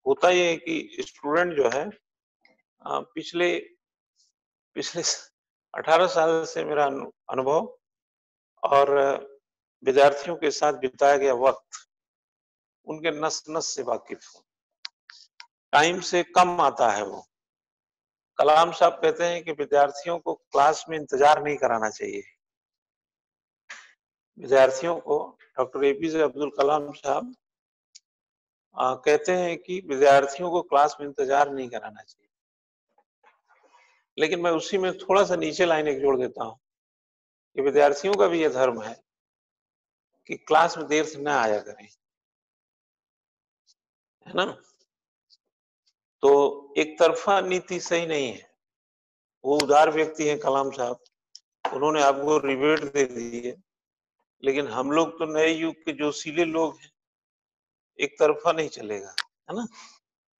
होता ये है कि स्टूडेंट जो है पिछले पिछले 18 साल से मेरा अनुभव और विद्यार्थियों के साथ बिताया गया वक्त उनके नस-नस से वाकिफ हूँ। टाइम से कम आता है वो। कलाम साहब कहते हैं कि विद्यार्थियों को क्लास में इंतजार नहीं कराना चाहिए। विद्यार्थियों को डॉक्टर एपीजे अब्दुल कलाम साहब कहते हैं कि विद्यार्थियों को क्लास में इंतजार नहीं कराना चाहिए। लेकिन मैं उसी में थोड़ा-सा नीचे लाइन एक जोड़ देता हूँ कि विद्यार्थियों का भी ये धर्म है कि क्लास में देर से ना आया करें। है ना? तो एक तरफा नीति सही नहीं है। वो उदार व्यक्ति हैं कलाम साहब, उन्होंने आपको रिबेट दे दी है, लेकिन हम लोग तो नए युग के जोशीले लोग हैं, एक तरफा नहीं चलेगा, है ना?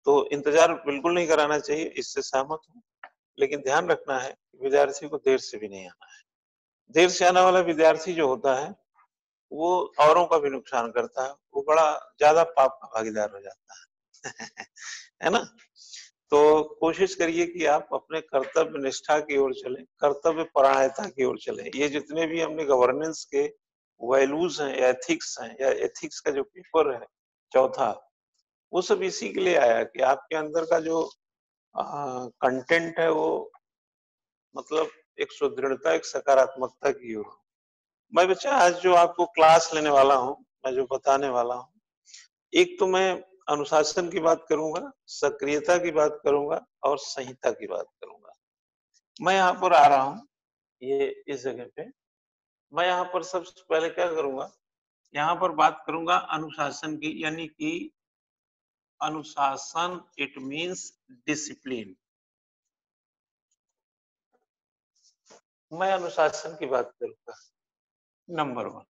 तो इंतजार बिल्कुल नहीं कराना चाहिए, इससे सहमत हूँ, लेकिन ध्यान रखना है विद्यार्थी को देर से भी नहीं आना है। देर से आने वाला विद्यार्थी जो होता है, वो औरों का भी नुकसान करता है, वो बड़ा ज्यादा पाप का भागीदार हो जाता है। है ना? तो कोशिश करिए कि आप अपने कर्तव्य निष्ठा की ओर चलें, कर्तव्य परायणता की ओर चलें। ये जितने भी हमने गवर्नेंस के वैल्यूज हैं, एथिक्स हैं, या एथिक्स का जो पेपर है चौथा, वो सब इसी के लिए आया कि आपके अंदर का जो कंटेंट है वो मतलब एक सुदृढ़ता, एक सकारात्मकता की ओर। मैं बच्चा आज जो आपको क्लास लेने वाला हूँ, मैं जो बताने वाला हूँ, एक तो मैं अनुशासन की बात करूंगा, सक्रियता की बात करूंगा और संहिता की बात करूंगा। मैं यहाँ पर आ रहा हूँ, ये इस जगह पे मैं यहाँ पर सबसे पहले क्या करूंगा, यहाँ पर बात करूंगा अनुशासन की, यानी कि अनुशासन इट मीन्स डिसिप्लिन। मैं अनुशासन की बात करूंगा, नंबर 1।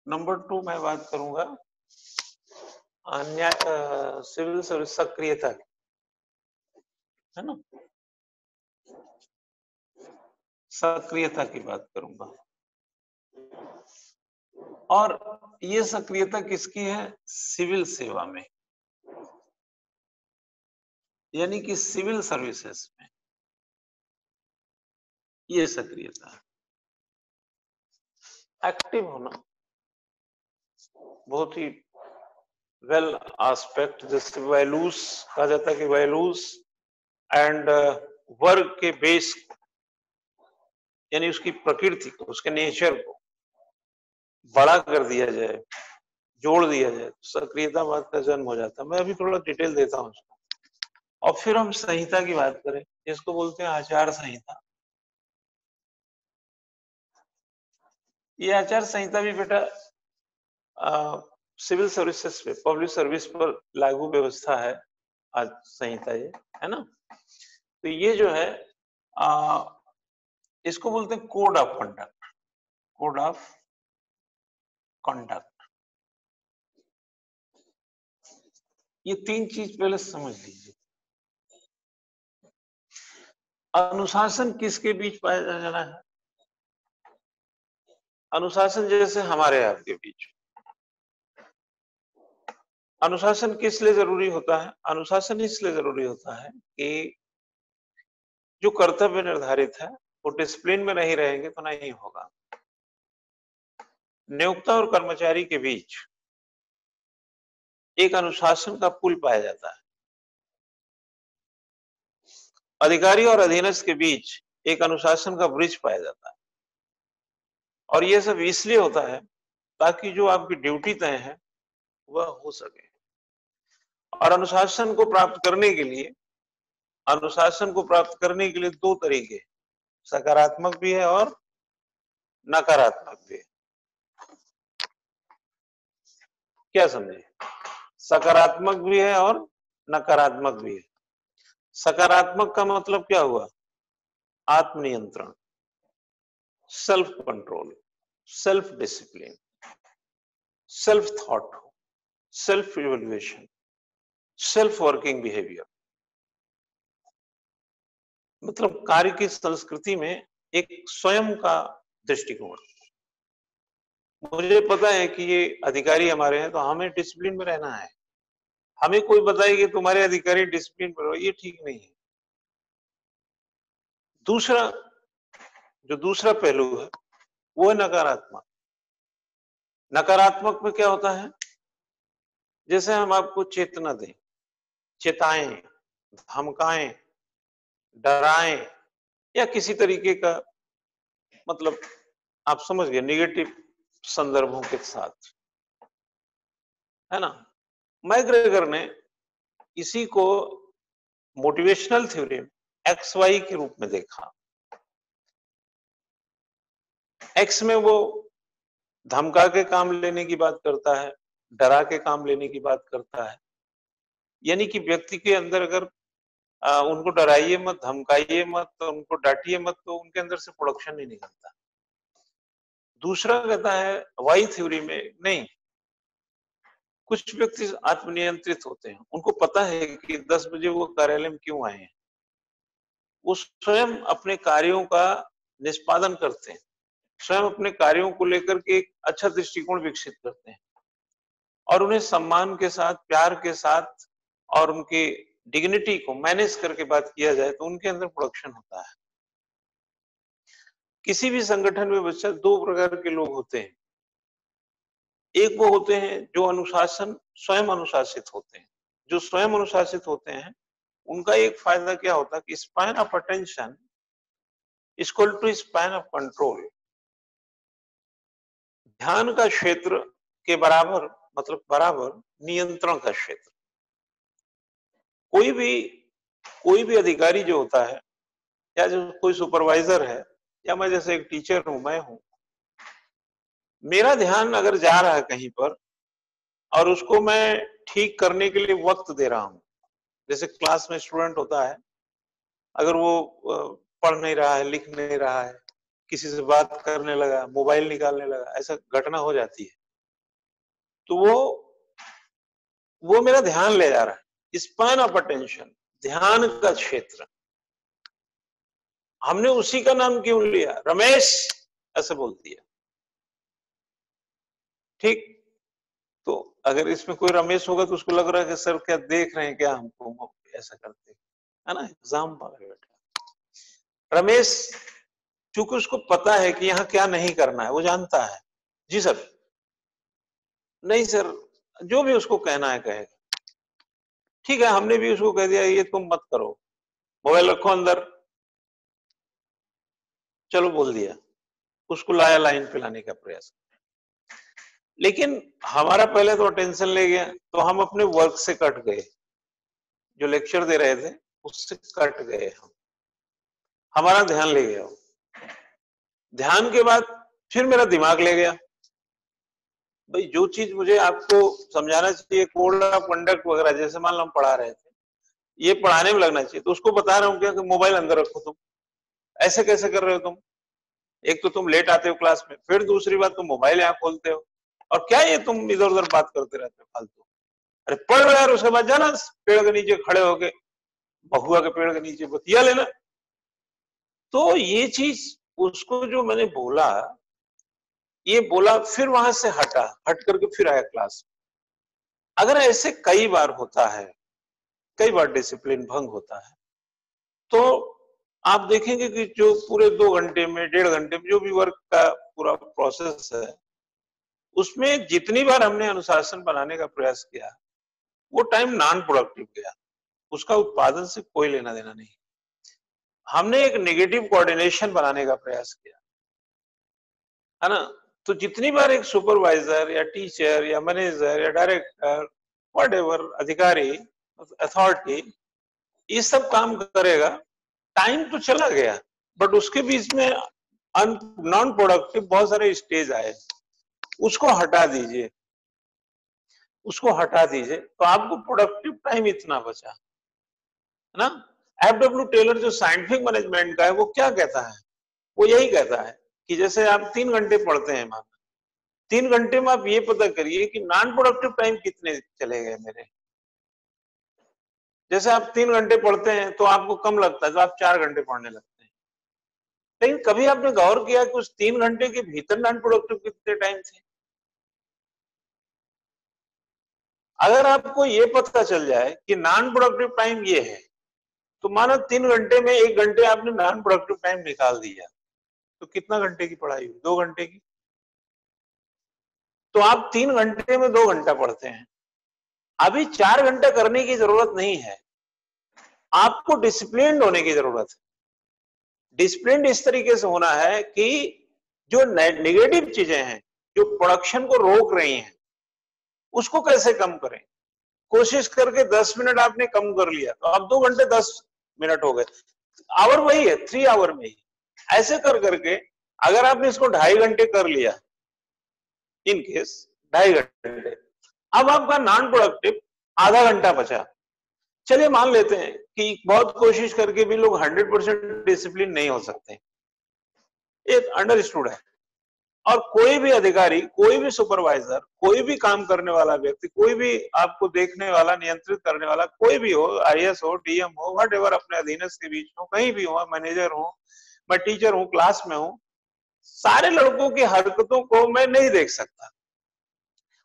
नंबर 2 मैं बात करूंगा सिविल सर्विस सक्रियता की, है ना? सक्रियता की बात करूंगा। और ये सक्रियता किसकी है? सिविल सेवा में, यानी कि सिविल सर्विसेज में ये सक्रियता है। एक्टिव होना बहुत ही वेल एस्पेक्ट, जैसे वैल्यूज कहा जाता है कि वैल्यूज एंड वर्क के बेस, यानी उसकी प्रकृति को, उसके नेचर को बड़ा कर दिया जाए, जोड़ दिया जाए, सक्रियता बात का जन्म हो जाता है। मैं अभी थोड़ा डिटेल देता हूँ उसको, और फिर हम संहिता की बात करें, जिसको बोलते हैं आचार संहिता। ये आचार संहिता भी बेटा सिविल सर्विसेज पे, पब्लिक सर्विस पर लागू व्यवस्था है आज संहिता, ये है ना? तो ये जो है इसको बोलते हैं code of conduct, code of conduct. ये 3 चीज पहले समझ लीजिए। अनुशासन किसके बीच पाया जाना है? अनुशासन जैसे हमारे आपके बीच। अनुशासन किस लिए जरूरी होता है? अनुशासन इसलिए जरूरी होता है कि जो कर्तव्य निर्धारित है वो डिसिप्लिन में नहीं रहेंगे तो नहीं होगा। नियोक्ता और कर्मचारी के बीच एक अनुशासन का पुल पाया जाता है, अधिकारी और अधीनस्थ के बीच एक अनुशासन का ब्रिज पाया जाता है। और ये सब इसलिए होता है ताकि जो आपकी ड्यूटी तय है वह हो सके। और अनुशासन को प्राप्त करने के लिए, अनुशासन को प्राप्त करने के लिए 2 तरीके, सकारात्मक भी है और नकारात्मक भी है। क्या समझे? सकारात्मक भी है और नकारात्मक भी है। सकारात्मक का मतलब क्या हुआ? आत्मनियंत्रण, self control, self discipline, self thought, self evaluation, self working behaviour. मतलब कार्य की संस्कृति में एक स्वयं का दृष्टिकोण। मुझे पता है कि ये अधिकारी हमारे हैं तो हमें डिसिप्लिन में रहना है, हमें कोई बताए कि तुम्हारे अधिकारी डिसिप्लिन पर हो, ये ठीक नहीं है। दूसरा, जो दूसरा पहलू है वो है नकारात्मक। नकारात्मक में क्या होता है, जैसे हम आपको चेतना दें, चेताएं, धमकाएं, डराएं या किसी तरीके का, मतलब आप समझ गए, निगेटिव संदर्भों के साथ, है ना। मैग्रेगर ने इसी को मोटिवेशनल थ्योरी एक्स वाई के रूप में देखा। एक्स में वो धमका के काम लेने की बात करता है, डरा के काम लेने की बात करता है, यानी कि व्यक्ति के अंदर अगर उनको डराइए मत, धमकाइए मत, तो उनको डांटिए मत, तो उनके अंदर से प्रोडक्शन नहीं निकलता। दूसरा कहता है वाई थ्योरी में, नहीं, कुछ व्यक्ति आत्मनियंत्रित होते हैं, उनको पता है कि 10 बजे वो कार्यालय में क्यों आए हैं, वो स्वयं अपने कार्यों का निष्पादन करते हैं, स्वयं अपने कार्यों को लेकर के एक अच्छा दृष्टिकोण विकसित करते हैं और उन्हें सम्मान के साथ, प्यार के साथ और उनकी डिग्निटी को मैनेज करके बात किया जाए तो उनके अंदर प्रोडक्शन होता है। किसी भी संगठन में बच्चा दो प्रकार के लोग होते हैं। एक वो होते हैं जो अनुशासन, स्वयं अनुशासित होते हैं। जो स्वयं अनुशासित होते हैं उनका एक फायदा क्या होता है कि span of attention equal to span of control. ध्यान का क्षेत्र के बराबर, मतलब बराबर नियंत्रण का क्षेत्र। कोई भी अधिकारी जो होता है या जो कोई सुपरवाइजर है या मैं जैसे एक टीचर हूं, मैं हूं, मेरा ध्यान अगर जा रहा है कहीं पर और उसको मैं ठीक करने के लिए वक्त दे रहा हूं, जैसे क्लास में स्टूडेंट होता है, अगर वो पढ़ नहीं रहा है, लिख नहीं रहा है, किसी से बात करने लगा, मोबाइल निकालने लगा, ऐसा घटना हो जाती है, तो वो मेरा ध्यान ले जा रहा है। स्पैन ऑफ अटेंशन, ध्यान का क्षेत्र, हमने उसी का नाम क्यों लिया, रमेश ऐसे बोल दिया, ठीक। तो अगर इसमें कोई रमेश होगा तो उसको लग रहा है कि सर क्या देख रहे हैं, क्या हमको ऐसा करते, है ना, एग्जाम्पल है बेटा। रमेश, क्योंकि उसको पता है कि यहाँ क्या नहीं करना है, वो जानता है। जी सर। नहीं सर, जो भी उसको कहना है कहेगा, ठीक है, हमने भी उसको कह दिया ये तुम मत करो, मोबाइल रखो अंदर, चलो बोल दिया, उसको लाया लाइन पे लाने का प्रयास। लेकिन हमारा पहले तो अटेंशन ले गया, तो हम अपने वर्क से कट गए, जो लेक्चर दे रहे थे उससे कट गए हम, हमारा ध्यान ले गया। ध्यान के बाद फिर मेरा दिमाग ले गया, भाई जो चीज मुझे आपको समझाना चाहिए, कोड ऑफ कंडक्ट वगैरह, जैसे मान लो हम पढ़ा रहे थे, ये पढ़ाने में लगना चाहिए, तो उसको बता रहा हूँ क्या कि मोबाइल अंदर रखो तुम, ऐसे कैसे कर रहे हो तुम, एक तो तुम लेट आते हो क्लास में, फिर दूसरी बात तुम मोबाइल यहाँ खोलते हो, और क्या ये तुम इधर उधर बात करते रहते हो फालतू। अरे पढ़ रहे यार, उसके बाद जाना पेड़ के नीचे खड़े होके, बहुआ के पेड़ के नीचे बतिया लेना। तो ये चीज उसको जो मैंने बोला, ये बोला, फिर वहां से हट करके फिर आया क्लास। अगर ऐसे कई बार होता है, कई बार डिसिप्लिन भंग होता है, तो आप देखेंगे कि जो पूरे 2 घंटे में, 1.5 घंटे में जो भी वर्क का पूरा प्रोसेस है, उसमें जितनी बार हमने अनुशासन बनाने का प्रयास किया, वो टाइम नॉन प्रोडक्टिव गया, उसका उत्पादन से कोई लेना देना नहीं। हमने एक नेगेटिव कोऑर्डिनेशन बनाने का प्रयास किया, है ना। तो जितनी बार एक सुपरवाइजर या टीचर या मैनेजर या डायरेक्टर, व्हाटएवर, अधिकारी, अथॉरिटी, ये सब काम करेगा, टाइम तो चला गया, बट उसके बीच में नॉन प्रोडक्टिव बहुत सारे स्टेज आए, उसको हटा दीजिए, उसको हटा दीजिए, तो आपको प्रोडक्टिव टाइम इतना बचा, है ना। एफडब्ल्यू टेलर जो साइंटिफिक मैनेजमेंट का है, वो क्या कहता है, वो यही कहता है कि जैसे आप 3 घंटे पढ़ते हैं, मान 3 घंटे में आप ये पता करिए कि नॉन प्रोडक्टिव टाइम कितने चले गए मेरे। जैसे आप 3 घंटे पढ़ते हैं तो आपको कम लगता है, तो आप 4 घंटे पढ़ने लगते हैं, लेकिन कभी आपने गौर किया कि उस 3 घंटे के भीतर नॉन प्रोडक्टिव कितने टाइम थे। अगर आपको ये पता चल जाए कि नॉन प्रोडक्टिव टाइम ये है, तो मानो 3 घंटे में 1 घंटे आपने नॉन प्रोडक्टिव टाइम निकाल दिया, तो कितना घंटे की पढ़ाई हुई? 2 घंटे की। तो आप 3 घंटे में 2 घंटा पढ़ते हैं, अभी 4 घंटा करने की जरूरत नहीं है, आपको डिसिप्लिन होने की जरूरत है। डिसिप्लिन इस तरीके से होना है कि जो नेगेटिव चीजें हैं, जो प्रोडक्शन को रोक रही हैं, उसको कैसे कम करें। कोशिश करके 10 मिनट आपने कम कर लिया, तो अब 2 घंटे 10 मिनट हो गए, आवर वही है, 3 आवर में ही। ऐसे कर करके अगर आपने इसको 2.5 घंटे कर लिया, इन केस 2.5 घंटे, अब आपका नॉन प्रोडक्टिव आधा घंटा बचा। चलिए मान लेते हैं कि बहुत कोशिश करके भी लोग 100% डिसिप्लिन नहीं हो सकते, एक अंडरस्टूड है। और कोई भी अधिकारी, कोई भी सुपरवाइजर, कोई भी काम करने वाला व्यक्ति, कोई भी आपको देखने वाला, नियंत्रित करने वाला, कोई भी हो, आईएएस हो, डीएम हो, व्हाटएवर, अपने अधीनस्थ के बीच हो, कहीं भी हो, मैनेजर हो, मैं टीचर हूं, क्लास में हूं, सारे लड़कों की हरकतों को मैं नहीं देख सकता,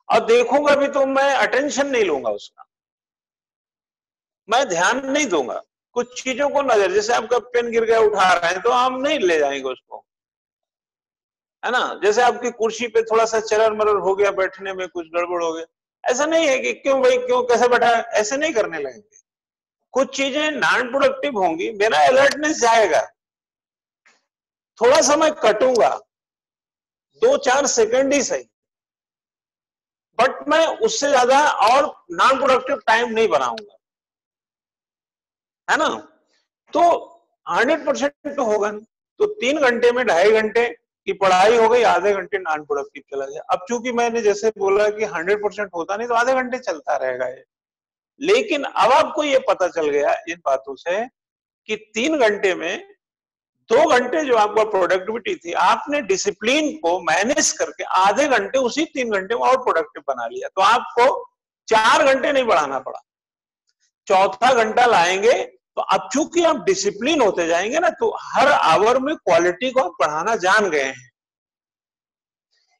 और देखूंगा भी तो मैं अटेंशन नहीं लूंगा उसका, मैं ध्यान नहीं दूंगा। कुछ चीजों को नजर, जैसे आपका पेन गिर गया, उठा रहे हैं, तो हम नहीं ले जाएंगे उसको, है ना। जैसे आपकी कुर्सी पे थोड़ा सा चरर मरर हो गया, बैठने में कुछ गड़बड़ हो गया, ऐसा नहीं है कि क्यों भाई, क्यों, कैसे बैठा है, ऐसे नहीं करने लगेंगे। कुछ चीजें नॉन प्रोडक्टिव होंगी, मेरा अलर्टनेस जाएगा, थोड़ा सा मैं कटूंगा, 2-4 सेकंड ही सही, बट मैं उससे ज्यादा और नॉन प्रोडक्टिव टाइम नहीं बनाऊंगा, है ना। तो 100% तो होगा नहीं। तो 3 घंटे में 2.5 घंटे की पढ़ाई हो गई, आधे घंटे नॉन प्रोडक्टिव चला गया। अब चूंकि मैंने जैसे बोला कि 100% होता नहीं, तो आधे घंटे चलता रहेगा ये। लेकिन अब आपको ये पता चल गया इन बातों से कि 3 घंटे में 2 घंटे जो आपका प्रोडक्टिविटी थी, आपने डिसिप्लिन को मैनेज करके आधे घंटे उसी 3 घंटे में और प्रोडक्टिव बना लिया, तो आपको 4 घंटे नहीं बढ़ाना पड़ा, चौथा घंटा लाएंगे। तो अब चूंकि आप डिसिप्लिन होते जाएंगे ना, तो हर आवर में क्वालिटी को आप बढ़ाना जान गए हैं।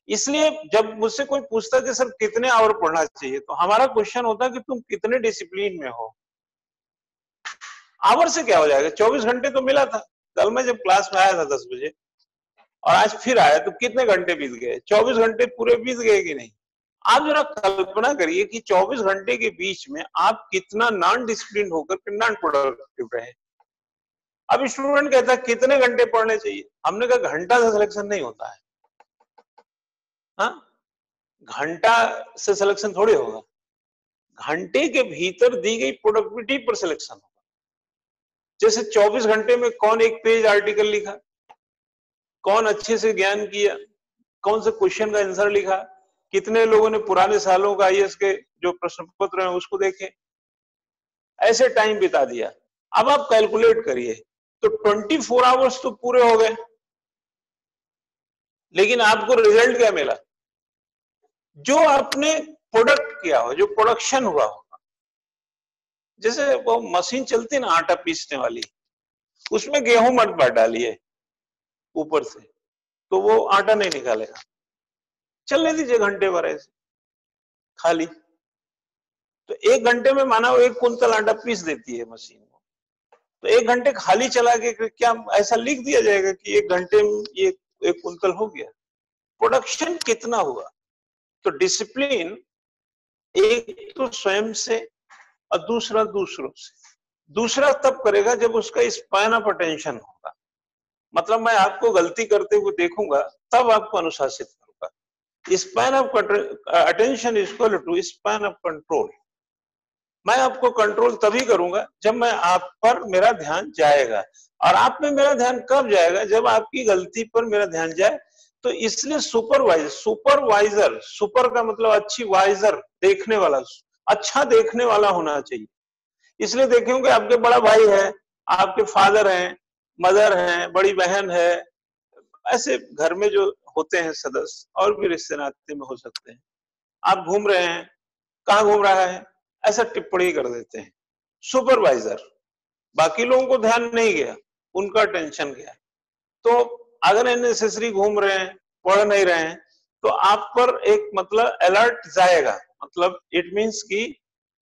इसलिए जब मुझसे कोई पूछता कि सर कितने आवर पढ़ना चाहिए, तो हमारा क्वेश्चन होता है कि तुम कितने डिसिप्लिन में हो। आवर से क्या हो जाएगा, 24 घंटे तो मिला था। कल मैं जब क्लास में आया था 10 बजे और आज फिर आया, तो कितने घंटे बीत गए, 24 घंटे पूरे बीत गए कि नहीं। आप जरा कल्पना करिए कि 24 घंटे के बीच में आप कितना नॉन डिसिप्लिन होकर के नॉन प्रोडक्टिव रहे। अब स्टूडेंट कहता है कितने घंटे पढ़ने चाहिए, हमने कहा घंटा से सिलेक्शन नहीं होता है। हाँ, घंटा से सिलेक्शन थोड़ी होगा, घंटे के भीतर दी गई प्रोडक्टिविटी पर सिलेक्शन होगा। जैसे 24 घंटे में कौन एक पेज आर्टिकल लिखा, कौन अच्छे से ज्ञान किया, कौन से क्वेश्चन का आंसर लिखा, कितने लोगों ने पुराने सालों का आईएएस के जो प्रश्न पत्र हैं उसको देखे, ऐसे टाइम बिता दिया। अब आप कैलकुलेट करिए, तो 24 आवर्स तो पूरे हो गए, लेकिन आपको रिजल्ट क्या मिला, जो आपने प्रोडक्ट किया हो, जो प्रोडक्शन हुआ होगा। जैसे वो मशीन चलती ना आटा पीसने वाली, उसमें गेहूं मत भर डालिए ऊपर से, तो वो आटा नहीं निकालेगा, चलने दीजिए घंटे भर ऐसे खाली। तो 1 घंटे में माना वो 1 कुंतल आटा पीस देती है मशीन को, तो 1 घंटे खाली चला के क्या ऐसा लिख दिया जाएगा कि 1 घंटे में ये 1 कुंतल हो गया। प्रोडक्शन कितना हुआ। तो डिसिप्लिन एक तो स्वयं से और दूसरा दूसरों से। दूसरा तब करेगा जब उसका स्पैन ऑफ अटेंशन होगा, मतलब मैं आपको गलती करते हुए देखूंगा तब आपको अनुशासित करूंगा। Span of attention is equal to span of control. मैं आपको कंट्रोल तभी करूंगा जब मैं आप पर मेरा ध्यान जाएगा, और आप में मेरा ध्यान कब जाएगा, जब आपकी गलती पर मेरा ध्यान जाए। तो इसलिए सुपरवाइजर, सुपर का मतलब अच्छी, वाइजर देखने वाला, अच्छा देखने वाला होना चाहिए। इसलिए देखेंगे आपके बड़ा भाई है, आपके फादर हैं, मदर हैं, बड़ी बहन है, ऐसे घर में जो होते हैं सदस्य, और भी रिश्ते नाते में हो सकते हैं। आप घूम रहे हैं, कहाँ घूम रहा है, ऐसा टिप्पणी कर देते हैं। सुपरवाइजर, बाकी लोगों को ध्यान नहीं गया, उनका टेंशन गया। तो अगर अननेसेसरी घूम रहे हैं, पढ़ नहीं रहे हैं, तो आप पर एक मतलब अलर्ट जाएगा, मतलब इट मीन्स कि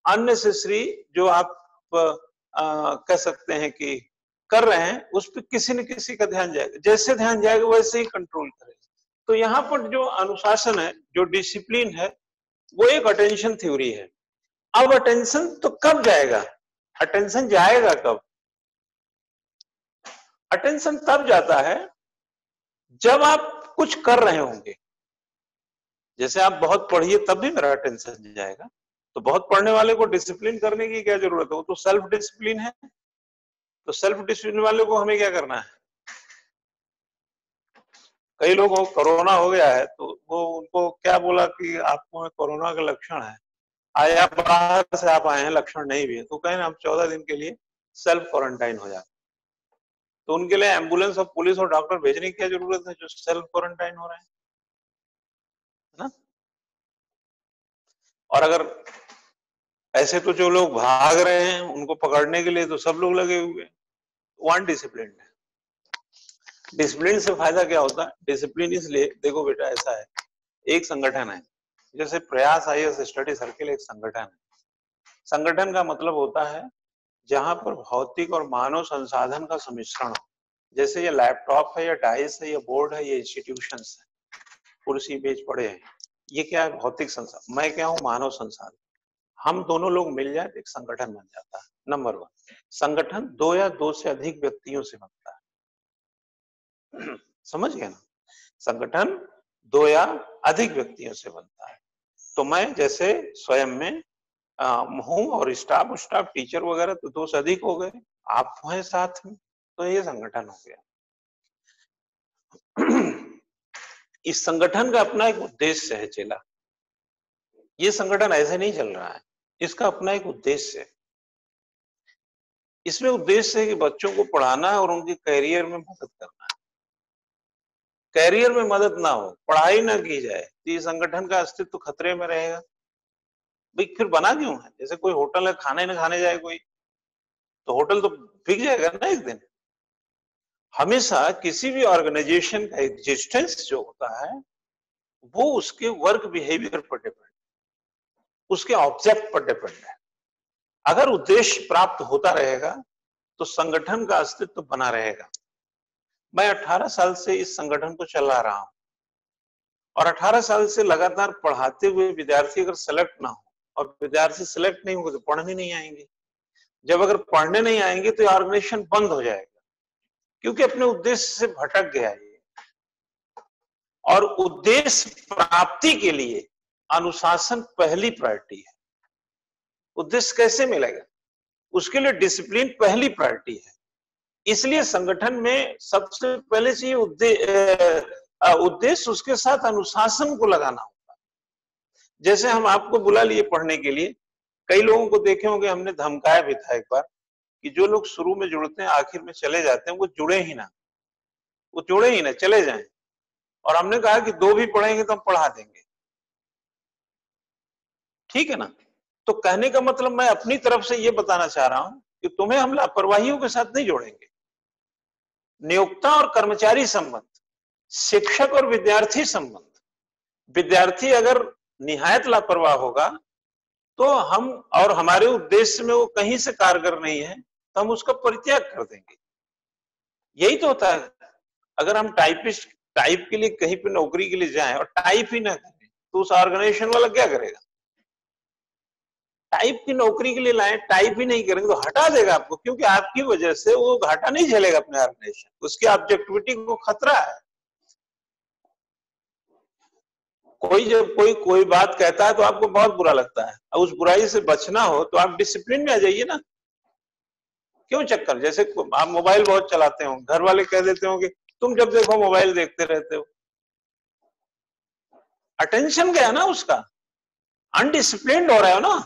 अननेसेसरी जो आप कह सकते हैं कि कर रहे हैं उस पर किसी न किसी का ध्यान जाएगा, जैसे ध्यान जाएगा वैसे ही कंट्रोल करेगा। तो यहाँ पर जो अनुशासन है, जो डिसिप्लिन है, वो एक अटेंशन थ्योरी है। अब अटेंशन तो कब जाएगा, अटेंशन जाएगा कब? अटेंशन तब जाता है जब आप कुछ कर रहे होंगे। जैसे आप बहुत पढ़िए तब भी मेरा अटेंशन जाएगा, तो बहुत पढ़ने वाले को डिसिप्लिन करने की क्या जरूरत है, वो तो सेल्फ डिसिप्लिन है। तो सेल्फ डिसिप्लिन वाले को हमें क्या करना है? कई लोगों को कोरोना हो गया है तो वो उनको क्या बोला कि आपको कोरोना का लक्षण है, आया बाहर से आप आए हैं, लक्षण नहीं भी है, तो कहें हम 14 दिन के लिए सेल्फ क्वारंटाइन हो जाए। तो उनके लिए एम्बुलेंस और पुलिस और डॉक्टर भेजने की क्या जरूरत है जो सेल्फ क्वारंटाइन हो रहे हैं, है ना? और अगर ऐसे तो जो लोग भाग रहे हैं उनको पकड़ने के लिए तो सब लोग लगे हुए हैं, वन डिसिप्लिन है। डिसिप्लिन से फायदा क्या होता है? डिसिप्लिन इसलिए, देखो बेटा ऐसा है, एक संगठन है, जैसे प्रयास आईएएस स्टडी सर्किल एक संगठन है। संगठन का मतलब होता है जहां पर भौतिक और मानव संसाधन का सम्मिश्रण हो। जैसे ये लैपटॉप है, या डाइस है, या बोर्ड है, ये इंस्टीट्यूशंस है, कुर्सी मेज पड़े हैं, ये क्या है? भौतिक संसाधन। मैं क्या हूं? मानव संसाधन। हम दोनों लोग मिल जाए तो एक संगठन बन जाता है। नंबर 1, संगठन 2 या 2 से अधिक व्यक्तियों से बनता है। समझ गए ना? संगठन 2 या अधिक व्यक्तियों से बनता है। तो मैं जैसे स्वयं में हूं और स्टाफ टीचर वगैरह तो 2 से अधिक हो गए, आप हैं साथ में, तो ये संगठन हो गया। इस संगठन का अपना एक उद्देश्य है चेला। ये संगठन ऐसे नहीं चल रहा है, इसका अपना एक उद्देश्य है। इसमें उद्देश्य है कि बच्चों को पढ़ाना है और उनके करियर में मदद करना है। करियर में मदद ना हो, पढ़ाई ना की जाए तो ये संगठन का अस्तित्व खतरे में रहेगा। भाई फिर बना क्यों है? जैसे कोई होटल है, खाने न खाने जाए कोई, तो होटल तो बिक जाएगा ना एक दिन। हमेशा किसी भी ऑर्गेनाइजेशन का एग्जिस्टेंस जो होता है वो उसके वर्क बिहेवियर पर डिपेंड, उसके ऑब्जेक्ट पर डिपेंड है। अगर उद्देश्य प्राप्त होता रहेगा तो संगठन का अस्तित्व बना रहेगा। मैं 18 साल से इस संगठन को चला रहा हूं और 18 साल से लगातार पढ़ाते हुए विद्यार्थी अगर सेलेक्ट ना हो, और विद्यार्थी सेलेक्ट नहीं होंगे तो पढ़ने नहीं आएंगे। जब अगर पढ़ने नहीं आएंगे तो ऑर्गेनाइजेशन बंद हो जाएगा, क्योंकि अपने उद्देश्य से भटक गया है। और उद्देश्य प्राप्ति के लिए अनुशासन पहली प्रायोरिटी है। उद्देश्य कैसे मिलेगा? उसके लिए डिसिप्लिन पहली प्रायोरिटी है। इसलिए संगठन में सबसे पहले चाहिए उद्देश्य, उसके साथ अनुशासन को लगाना होगा। जैसे हम आपको बुला लिए पढ़ने के लिए, कई लोगों को देखे होंगे हमने धमकाया भी था एक बार कि जो लोग शुरू में जुड़ते हैं आखिर में चले जाते हैं, वो जुड़े ही ना, वो जुड़े ही ना, चले जाएं। और हमने कहा कि 2 भी पढ़ेंगे तो हम पढ़ा देंगे, ठीक है ना? तो कहने का मतलब मैं अपनी तरफ से ये बताना चाह रहा हूं कि तुम्हें हम लापरवाहियों के साथ नहीं जोड़ेंगे। नियोक्ता और कर्मचारी संबंध, शिक्षक और विद्यार्थी संबंध, विद्यार्थी अगर निहायत लापरवाह होगा तो हम, और हमारे उद्देश्य में वो कहीं से कारगर नहीं है तो हम उसका परित्याग कर देंगे। यही तो होता है। अगर हम टाइप के लिए कहीं पे नौकरी के लिए जाएं और टाइप ही ना करें तो उस ऑर्गेनाइजेशन वाला क्या करेगा? टाइप की नौकरी के लिए लाए, टाइप ही नहीं करेंगे तो हटा देगा आपको, क्योंकि आपकी वजह से वो घाटा नहीं झेलेगा अपने ऑर्गेनाइजेशन, उसकी ऑब्जेक्टिविटी को खतरा है। कोई जब कोई बात कहता है तो आपको बहुत बुरा लगता है, और उस बुराई से बचना हो तो आप डिसिप्लिन में आ जाइए ना। क्यों चक्कर? जैसे आप मोबाइल बहुत चलाते हो, घर वाले कह देते हो कि तुम जब देखो मोबाइल देखते रहते हो, अटेंशन गया ना उसका, अनडिसिप्लिन्ड हो रहे हो ना।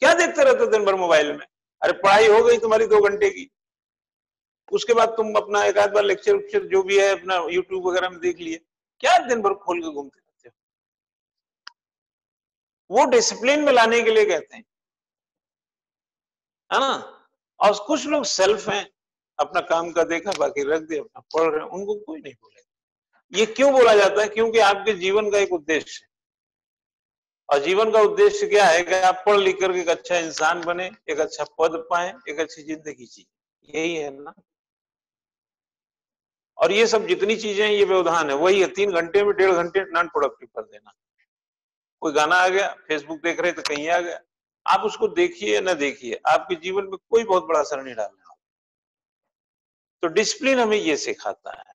क्या देखते रहते हो दिन भर मोबाइल में? अरे पढ़ाई हो गई तुम्हारी 2 घंटे की, उसके बाद तुम अपना एक आध बार लेक्चर जो भी है अपना यूट्यूब वगैरह में देख लिए, क्या दिन भर खोल के घूमते रहते हो? वो डिसिप्लिन में लाने के लिए कहते हैं, है ना? और कुछ लोग सेल्फ हैं, अपना काम का देखा बाकी रख दिया, अपना पढ़ रहे हैं, उनको कोई नहीं बोलेगा। ये क्यों बोला जाता है? क्योंकि आपके जीवन का एक उद्देश्य है। और जीवन का उद्देश्य क्या है कि आप पढ़ लिख करके एक अच्छा इंसान बने, एक अच्छा पद पाए, एक अच्छी जिंदगी जी, यही है ना। और ये सब जितनी चीजें ये व्यवधान है, वही है 3 घंटे में 1.5 घंटे नॉन प्रोडक्टिव कर देना। कोई गाना आ गया, फेसबुक देख रहे तो कहीं आ गया, आप उसको देखिए ना देखिए, आपके जीवन में कोई बहुत बड़ा असर नहीं डालने वाला। तो डिसिप्लिन हमें ये सिखाता है,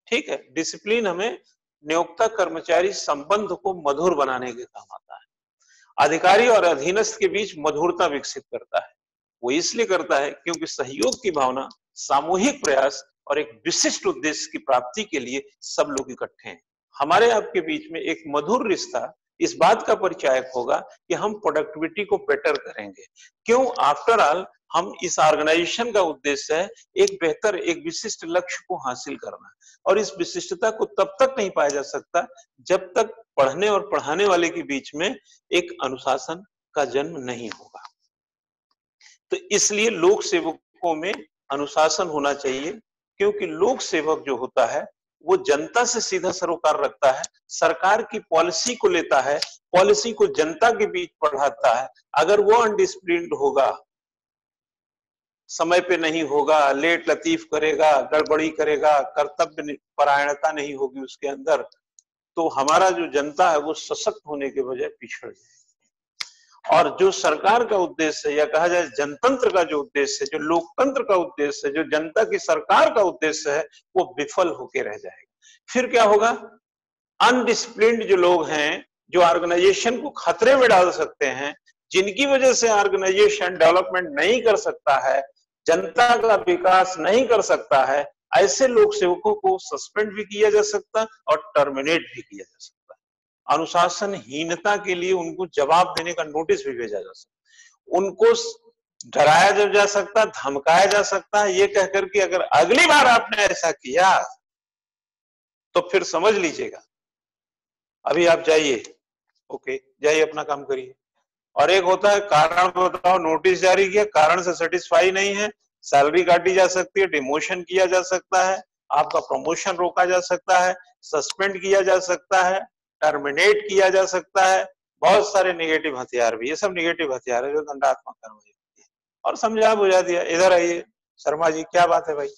ठीक है। डिसिप्लिन हमें नियोक्ता कर्मचारी संबंध को मधुर बनाने के काम आता है, अधिकारी और अधीनस्थ के बीच मधुरता विकसित करता है। वो इसलिए करता है क्योंकि सहयोग की भावना, सामूहिक प्रयास और एक विशिष्ट उद्देश्य की प्राप्ति के लिए सब लोग इकट्ठे हैं। हमारे आपके बीच में एक मधुर रिश्ता इस बात का परिचायक होगा कि हम प्रोडक्टिविटी को बेटर करेंगे। क्यों? आफ्टर ऑल हम इस ऑर्गेनाइजेशन का उद्देश्य है एक बेहतर, एक विशिष्ट लक्ष्य को हासिल करना, और इस विशिष्टता को तब तक नहीं पाया जा सकता जब तक पढ़ने और पढ़ाने वाले के बीच में एक अनुशासन का जन्म नहीं होगा। तो इसलिए लोक सेवकों में अनुशासन होना चाहिए, क्योंकि लोक सेवक जो होता है वो जनता से सीधा सरोकार रखता है, सरकार की पॉलिसी को लेता है, पॉलिसी को जनता के बीच पढ़ाता है। अगर वो अनडिसिप्लिन्ड होगा, समय पे नहीं होगा, लेट लतीफ करेगा, गड़बड़ी करेगा, कर्तव्य परायणता नहीं होगी उसके अंदर, तो हमारा जो जनता है वो सशक्त होने के बजाय पिछड़ जाएगी। और जो सरकार का उद्देश्य है, या कहा जाए जनतंत्र का जो उद्देश्य है, जो लोकतंत्र का उद्देश्य है, जो जनता की सरकार का उद्देश्य है, वो विफल होकर रह जाएगा। फिर क्या होगा? अनडिसिप्लिन्ड जो लोग हैं, जो ऑर्गेनाइजेशन को खतरे में डाल सकते हैं, जिनकी वजह से ऑर्गेनाइजेशन डेवलपमेंट नहीं कर सकता है, जनता का विकास नहीं कर सकता है, ऐसे लोक सेवकों को सस्पेंड भी किया जा सकता और टर्मिनेट भी किया जा सकता। अनुशासनहीनता के लिए उनको जवाब देने का नोटिस भी भेजा जा सकता, उनको डराया जा सकता, धमकाया जा सकता है, ये कहकर कि अगर अगली बार आपने ऐसा किया तो फिर समझ लीजिएगा, अभी आप जाइए, ओके, जाइए अपना काम करिए। और एक होता है कारण बताओ, नोटिस जारी किया, कारण से सेटिस्फाई नहीं है, सैलरी काटी जा सकती है, डिमोशन किया जा सकता है, आपका प्रमोशन रोका जा सकता है, सस्पेंड किया जा सकता है, टर्मिनेट किया जा सकता है। बहुत सारे नेगेटिव हथियार भी, ये सब नेगेटिव हथियार है जो दंडात्मक कार्रवाई होती है। और समझा बुझा दिया, इधर आइए शर्मा जी, क्या बात है भाई,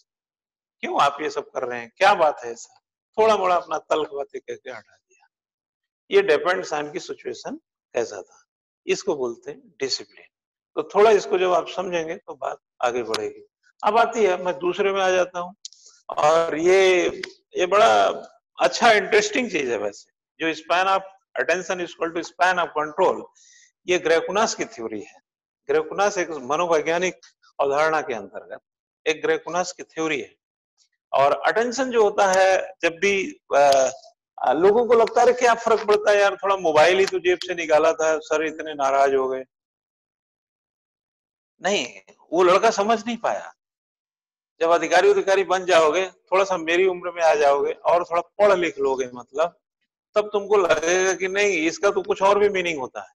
क्यों आप ये सब कर रहे हैं, क्या बात है ऐसा, थोड़ा मोड़ा अपना तल्ख बातें कहकर हटा दिया। ये डिपेंड्स ऑन की सिचुएशन कैसा था, इसको बोलते हैं डिसिप्लिन। तो थोड़ा इसको जब आप समझेंगे तो बात आगे बढ़ेगी। अब आती है, मैं दूसरे में आ जाता हूँ, और ये बड़ा अच्छा इंटरेस्टिंग चीज है वैसे, जो span of attention is equal to span of control, ये ग्रेकुनास की थ्योरी है। ग्रेकुनास एक मनोवैज्ञानिक अवधारणा के अंतर्गत एक ग्रेकुनास की थ्योरी है। और अटेंशन जो होता है, जब भी लोगों को लगता है क्या फर्क पड़ता है यार, थोड़ा मोबाइल ही तो जेब से निकाला था, सर इतने नाराज हो गए। नहीं, वो लड़का समझ नहीं पाया। जब अधिकारी बन जाओगे, थोड़ा सा मेरी उम्र में आ जाओगे और थोड़ा पढ़ लिख लोगे, मतलब तब तुमको लगेगा कि नहीं, इसका तो कुछ और भी मीनिंग होता है।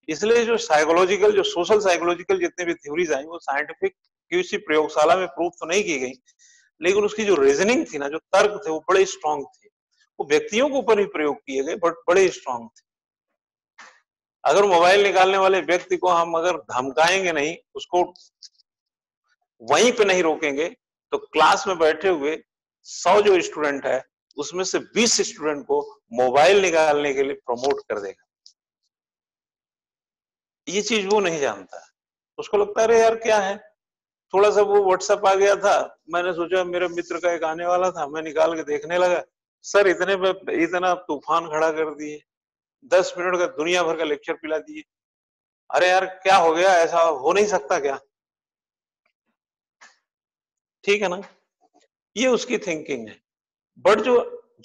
इसलिए जो साइकोलॉजिकल, जो सोशल साइकोलॉजिकल जितने भी थ्योरीज आई, वो साइंटिफिक किसी प्रयोगशाला में प्रूव तो नहीं की गई, लेकिन उसकी जो रीजनिंग थी ना, जो तर्क थे, वो बड़े स्ट्रांग थे। वो व्यक्तियों के ऊपर भी प्रयोग किए गए, बट बड़े स्ट्रांग थे। अगर मोबाइल निकालने वाले व्यक्ति को हम अगर धमकाएंगे नहीं, उसको वहीं पे नहीं रोकेंगे, तो क्लास में बैठे हुए 100 जो स्टूडेंट है, उसमें से 20 स्टूडेंट को मोबाइल निकालने के लिए प्रमोट कर देगा। ये चीज वो नहीं जानता, उसको लगता है यार क्या है, थोड़ा सा वो व्हाट्सएप आ गया था, मैंने सोचा मेरे मित्र का एक आने वाला था, मैं निकाल के देखने लगा, सर इतने पे इतना तूफान खड़ा कर दिए, 10 मिनट का दुनिया भर का लेक्चर पिला दिए। अरे यार क्या हो गया, ऐसा हो नहीं सकता क्या? ठीक है ना, ये उसकी थिंकिंग है। बट जो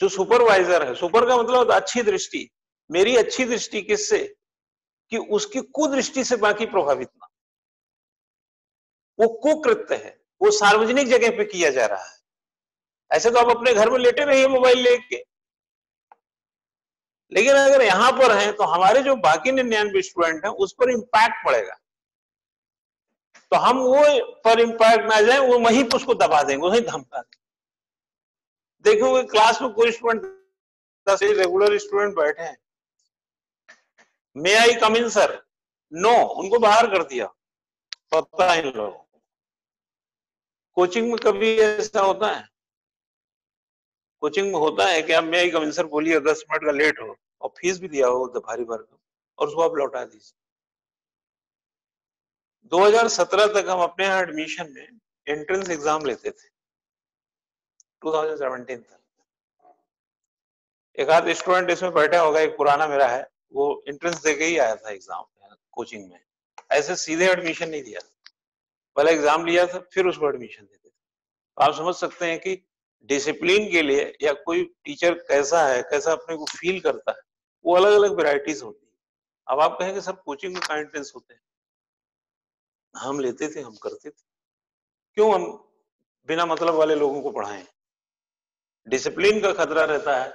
जो सुपरवाइजर है, सुपर का मतलब अच्छी दृष्टि, मेरी अच्छी दृष्टि किससे, कि उसकी कुदृष्टि से बाकी प्रभावित ना। वो कुकृत्य है, वो सार्वजनिक जगह पे किया जा रहा है। ऐसे तो आप अपने घर में लेटे रहिए मोबाइल लेके, लेकिन अगर यहां पर हैं तो हमारे जो बाकी 99 स्टूडेंट हैं उस पर इंपैक्ट पड़ेगा, तो हम वो पर इंपैक्ट ना जाए, वो वहीं पर उसको दबा देंगे, वहीं धमका देंगे। देखोगे क्लास में कोई स्टूडेंट, 10 रेगुलर स्टूडेंट बैठे हैं, मे आई कम इन सर? नो, उनको बाहर कर दिया। पता इन लोगों। कोचिंग में कभी ऐसा होता है? कोचिंग में होता है कि आप मे आई कम इन सर बोलिए, 10 मिनट का लेट हो और फीस भी दिया हो तो भारी भरकम, और उसको आप लौटा दीजिए। 2017 तक हम अपने यहाँ एडमिशन में एंट्रेंस एग्जाम लेते थे, 2017 तक। एक आध स्टूडेंट इसमें बैठा होगा, एक पुराना मेरा है, वो एंट्रेंस दे के ही आया था एग्जाम कोचिंग में, ऐसे सीधे एडमिशन नहीं दिया, पहले एग्जाम लिया था फिर उसको एडमिशन देते थे। आप समझ सकते हैं कि डिसिप्लिन के लिए या कोई टीचर कैसा है, कैसा अपने को फील करता है, वो अलग अलग वेराइटीज होती है। अब आप कहेंगे सर कोचिंग में कहाँ एंट्रेंस होते हैं? हम लेते थे, हम करते थे। क्यों हम बिना मतलब वाले लोगों को पढ़ाएं? डिसिप्लिन का खतरा रहता है,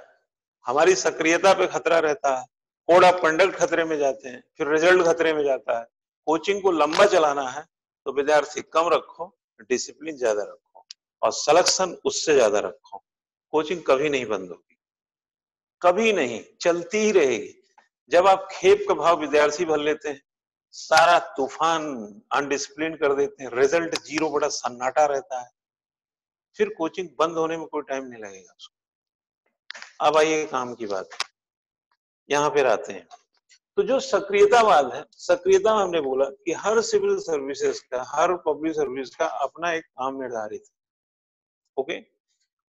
हमारी सक्रियता पे खतरा रहता है, कोड ऑफ कंडक्ट खतरे में जाते हैं, फिर रिजल्ट खतरे में जाता है। कोचिंग को लंबा चलाना है तो विद्यार्थी कम रखो, डिसिप्लिन ज्यादा रखो और सिलेक्शन उससे ज्यादा रखो। कोचिंग कभी नहीं बंद होगी, कभी नहीं, चलती ही रहेगी। जब आप खेप का भाव विद्यार्थी भर लेते हैं, सारा तूफान अनडिसिप्लिन कर देते हैं, रिजल्ट 0 बड़ा सन्नाटा रहता है, फिर कोचिंग बंद होने में कोई टाइम नहीं लगेगा उसको। अब आइए काम की बात, यहां पर आते हैं। तो जो सक्रियतावाद है, सक्रियता में हमने बोला कि हर सिविल सर्विसेज का, हर पब्लिक सर्विस का अपना एक काम निर्धारित है। ओके,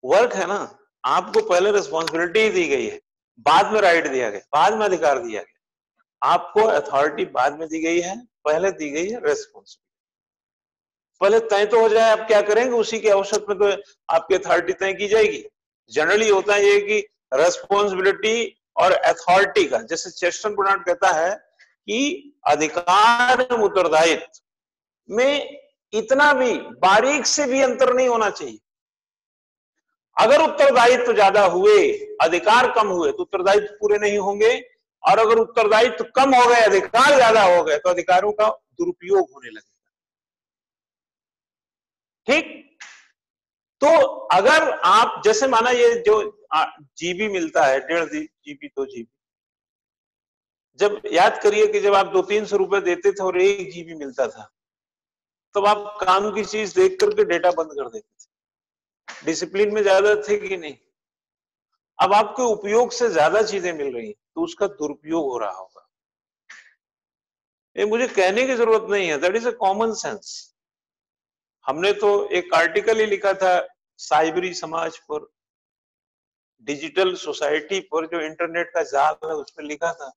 वर्क है ना, आपको पहले रिस्पॉन्सिबिलिटी दी गई है, बाद में राइट दिया गया, बाद में अधिकार दिया गया। आपको अथॉरिटी बाद में दी गई है, पहले दी गई है रिस्पॉन्सिबिलिटी। पहले तय तो हो जाए आप क्या करेंगे, उसी के अवसर में तो आपकी अथॉरिटी तय की जाएगी। जनरली होता है ये कि रेस्पॉन्सिबिलिटी और अथॉरिटी का, जैसे चेस्टन बर्नार्ड कहता है कि अधिकार उत्तरदायित्व में इतना भी बारीक से भी अंतर नहीं होना चाहिए। अगर उत्तरदायित्व ज्यादा हुए, अधिकार कम हुए तो उत्तरदायित्व पूरे नहीं होंगे, और अगर उत्तरदायित्व कम हो गए, अधिकार ज्यादा हो गए तो अधिकारों का दुरुपयोग होने लगेगा। ठीक, तो अगर आप जैसे माना ये जो जीबी मिलता है, 1.5 जीबी 2 जीबी, जब याद करिए कि जब आप 200-300 रुपए देते थे और 1 जीबी मिलता था, तब आप काम की चीज देख करके डेटा बंद कर देते थे। डिसिप्लिन में ज्यादा थे कि नहीं? अब आपके उपयोग से ज्यादा चीजें मिल रही तो उसका दुरुपयोग हो रहा होगा। ये मुझे कहने की जरूरत नहीं है, that is a common sense. हमने तो एक आर्टिकल ही लिखा था साइबरी समाज पर, डिजिटल सोसाइटी पर, जो इंटरनेट का जाल है उस पर लिखा था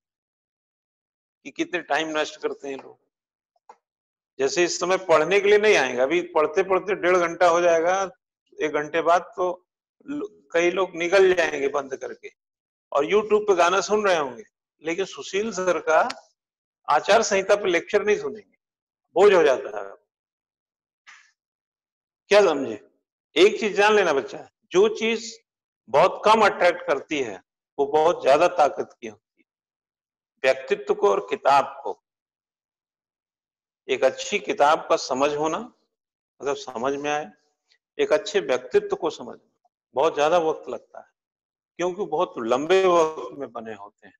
कि कितने टाइम नष्ट करते हैं लोग। जैसे इस समय पढ़ने के लिए नहीं आएंगे, अभी पढ़ते पढ़ते 1.5 घंटा हो जाएगा, 1 घंटे बाद तो कई लोग निकल जाएंगे बंद करके और यूट्यूब पे गाना सुन रहे होंगे, लेकिन सुशील सर का आचार संहिता पे लेक्चर नहीं सुनेंगे, बोझ हो जाता है। क्या समझे? एक चीज जान लेना बच्चा, जो चीज बहुत कम अट्रैक्ट करती है वो बहुत ज्यादा ताकत की होती है। व्यक्तित्व को और किताब को, एक अच्छी किताब का समझ होना, मतलब समझ में आए, एक अच्छे व्यक्तित्व को समझ बहुत ज्यादा वक्त लगता है, क्योंकि बहुत लंबे वक्त में बने होते हैं।